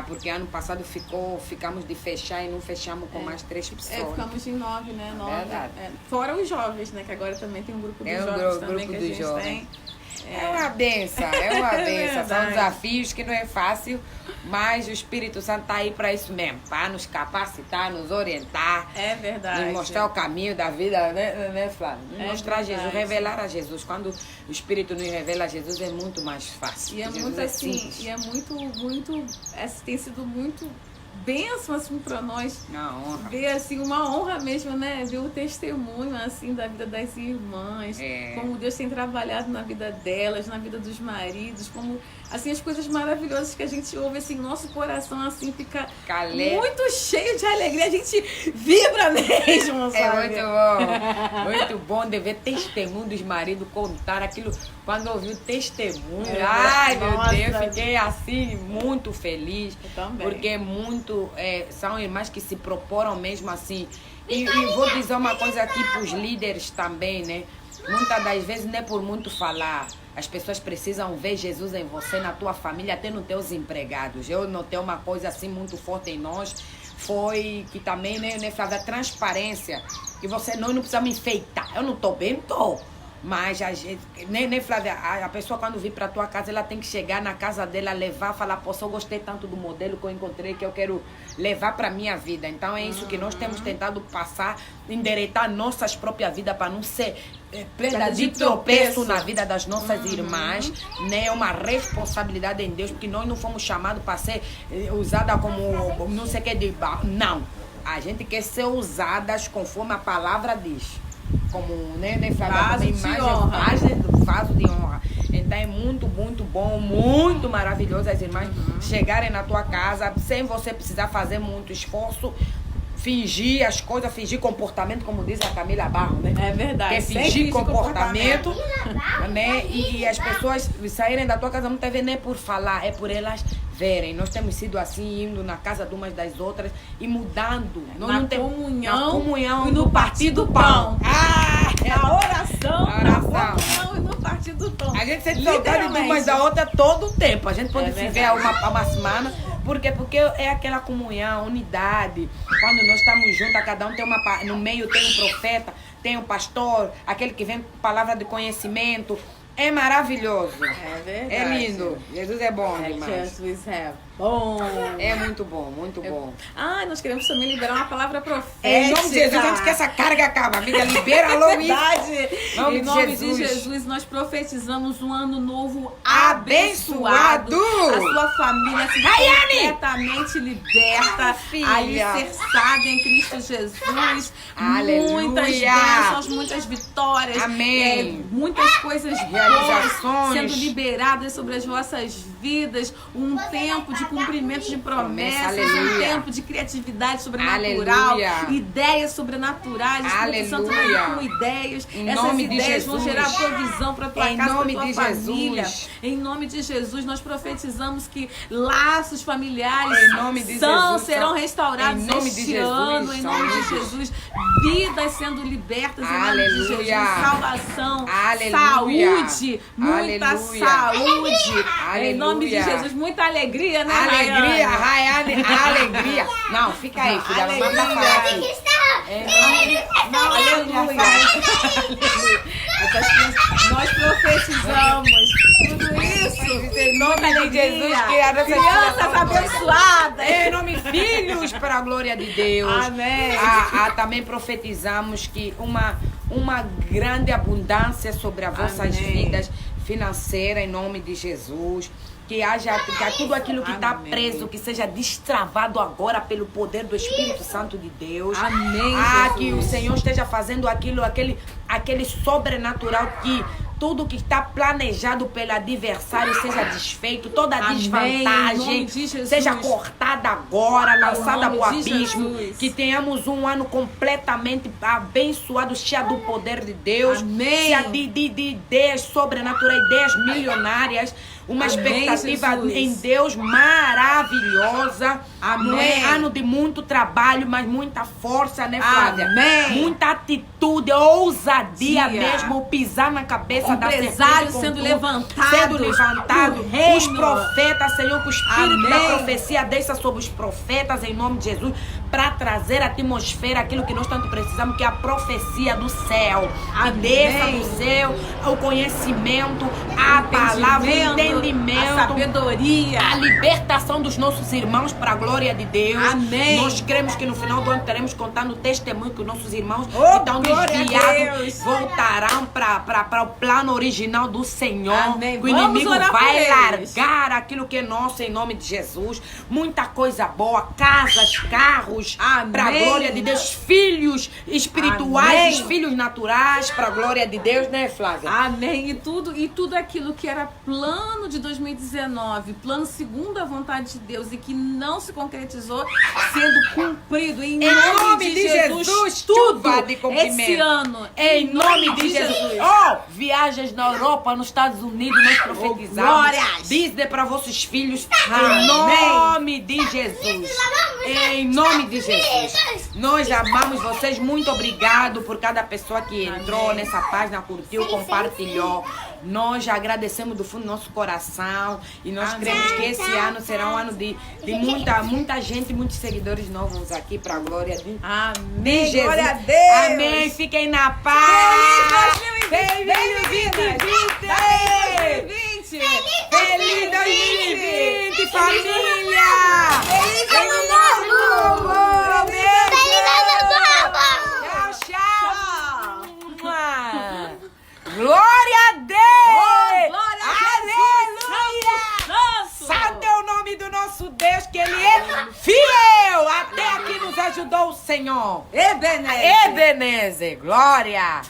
Porque ano passado ficamos de fechar e não fechamos com mais 3 pessoas. Ficamos em 9, né? 9. Verdade. Fora os jovens, né? Que agora também tem um grupo dos jovens também que a gente tem. É uma benção. São desafios que não é fácil, mas o Espírito Santo está aí para isso mesmo, para nos capacitar, nos orientar. É verdade. Nos mostrar o caminho da vida, né, Flávia? Nos mostrar Jesus, revelar a Jesus. Quando o Espírito nos revela a Jesus, é muito mais fácil. E é muito assim, tem sido muito bênção assim para nós. Uma honra. Ver assim, uma honra mesmo, né? Ver o testemunho assim da vida das irmãs, como Deus tem trabalhado na vida delas, na vida dos maridos, como assim as coisas maravilhosas que a gente ouve, assim, nosso coração assim fica muito cheio de alegria, a gente vibra mesmo, sabe? Muito bom de ver testemunho dos maridos contar aquilo. Quando eu ouvi o testemunho, meu Deus, fiquei assim muito feliz. Eu também. Porque são irmãs que se proporam mesmo assim. E vou dizer uma coisa aqui para os líderes também, né? Muitas das vezes não é por muito falar. As pessoas precisam ver Jesus em você, na tua família, até nos teus empregados. Eu notei uma coisa assim muito forte em nós. Foi que também, né, Flávia, a transparência que nós não precisamos enfeitar. Eu não tô bem, tô. Mas a gente, nem Flávia, a pessoa quando vir pra tua casa, ela tem que chegar na casa dela, levar, falar, poxa, eu gostei tanto do modelo que eu encontrei, que eu quero levar pra minha vida. Então é isso que nós temos tentado passar, endireitar nossas próprias vidas para não ser pedra de tropeço na vida das nossas irmãs, né? É uma responsabilidade em Deus, porque nós não fomos chamados para ser usada como não sei o que de não. A gente quer ser usadas conforme a palavra diz. Como, né, vaso de honra. Vaso de honra. Então é muito, muito bom, muito maravilhoso as irmãs chegarem na tua casa sem você precisar fazer muito esforço, fingir as coisas, fingir comportamento, como diz a Camila Barro, né? É verdade. Quer fingir comportamento, né? E as pessoas saírem da tua casa muitas vezes não é por falar, é por elas verem. Nós temos sido assim, indo na casa de umas das outras e mudando. Nós Na não temos comunhão e no partir do pão. Na oração, na comunhão e no partir do pão. A gente sente saudade de umas da outra todo o tempo. A gente pode se ver uma semana. Por quê? Porque é aquela comunhão, unidade. Quando nós estamos juntos, cada um tem no meio tem um profeta, tem um pastor, aquele que vem com palavra de conhecimento. É maravilhoso. É verdade. É lindo. Jesus é bom demais. Jesus é bom. É muito bom, muito bom. Nós queremos também liberar uma palavra profética. Em nome de Jesus, antes que essa carga acabe, amiga, libera logo isso. Em nome de Jesus, nós profetizamos um ano novo abençoado. A sua família se completamente liberta, alicerçada em Cristo Jesus. Aleluia. Muitas bênçãos, muitas vitórias. Amém. Muitas coisas realizações sendo liberadas sobre as vossas vidas. Um tempo de cumprimento de promessas, um tempo de criatividade sobrenatural, ideias sobrenaturais, Espírito Santo vai vir com ideias. Essas ideias vão gerar provisão para tua casa, para tua família. Em nome de Jesus, nós profetizamos que laços familiares serão restaurados neste ano, em nome de Jesus. Vidas sendo libertas em nome de Jesus. Salvação, saúde, muita saúde. Em nome de Jesus, muita alegria, né, alegria, alegria. Não, fica aí, filha. Não manda falar aqui. Não, aleluia. Nós profetizamos tudo isso. Em nome de Jesus, crianças abençoadas. Em nome de filhos, para a glória de Deus. Amém. Também profetizamos que uma grande abundância sobre as vossas vidas financeira, em nome de Jesus. Que tudo aquilo que está preso, que seja destravado agora pelo poder do Espírito Santo de Deus. Amém. Que o Senhor esteja fazendo aquele sobrenatural, que tudo que está planejado pelo adversário seja desfeito, toda desvantagem seja cortada agora, lançada para o abismo, que tenhamos um ano completamente abençoado, cheio do poder de Deus, cheio de ideias sobrenaturais, ideias milionárias, uma expectativa em Deus maravilhosa. Amém. Ano de muito trabalho, mas muita força, né, Flávia? Amém. Muita atitude, ousadia mesmo, pisar na cabeça da empresário sendo levantado. Os profetas, Senhor, que o Espírito da profecia desça sobre os profetas, em nome de Jesus, para trazer a atmosfera, aquilo que nós tanto precisamos, que é a profecia do céu. Que desça do céu o conhecimento, a palavra, o entendimento, a sabedoria, a libertação dos nossos irmãos para a glória de Deus. Amém. Nós cremos que no final do ano teremos contando o testemunho que os nossos irmãos que estão desviados voltarão para o plano original do Senhor. Amém. O inimigo vai largar aquilo que é nosso, em nome de Jesus. Muita coisa boa, casas, carros, para a glória de Deus, filhos espirituais, filhos naturais, para a glória de Deus, né, Flávia? Amém. E tudo aquilo que era plano de 2019, plano segundo a vontade de Deus e que não se concretizou, sendo cumprido em nome de Jesus, tudo esse ano, em nome de Jesus. Viagens na Europa, nos Estados Unidos, nós profetizamos. Business para vossos filhos, em nome de Jesus. Em nome de Jesus. Nós amamos vocês. Muito obrigado por cada pessoa que entrou nessa página, curtiu, compartilhou. Nós agradecemos do fundo do nosso coração. E nós cremos que esse ano será um ano de muita gente, muitos seguidores novos aqui para a glória de Amém. Jesus. Glória a Deus. Amém. Fiquem na paz. Feliz 2020. Feliz 2020, família. Feliz ano novo. Feliz ano novo! Tchau, tchau. Glória a Deus. Glória a Aleluia. Nosso. Santo é o nome do nosso Deus, que Ele é fiel. Até aqui nos ajudou o Senhor. Ebenezer. Ebenezer. Glória.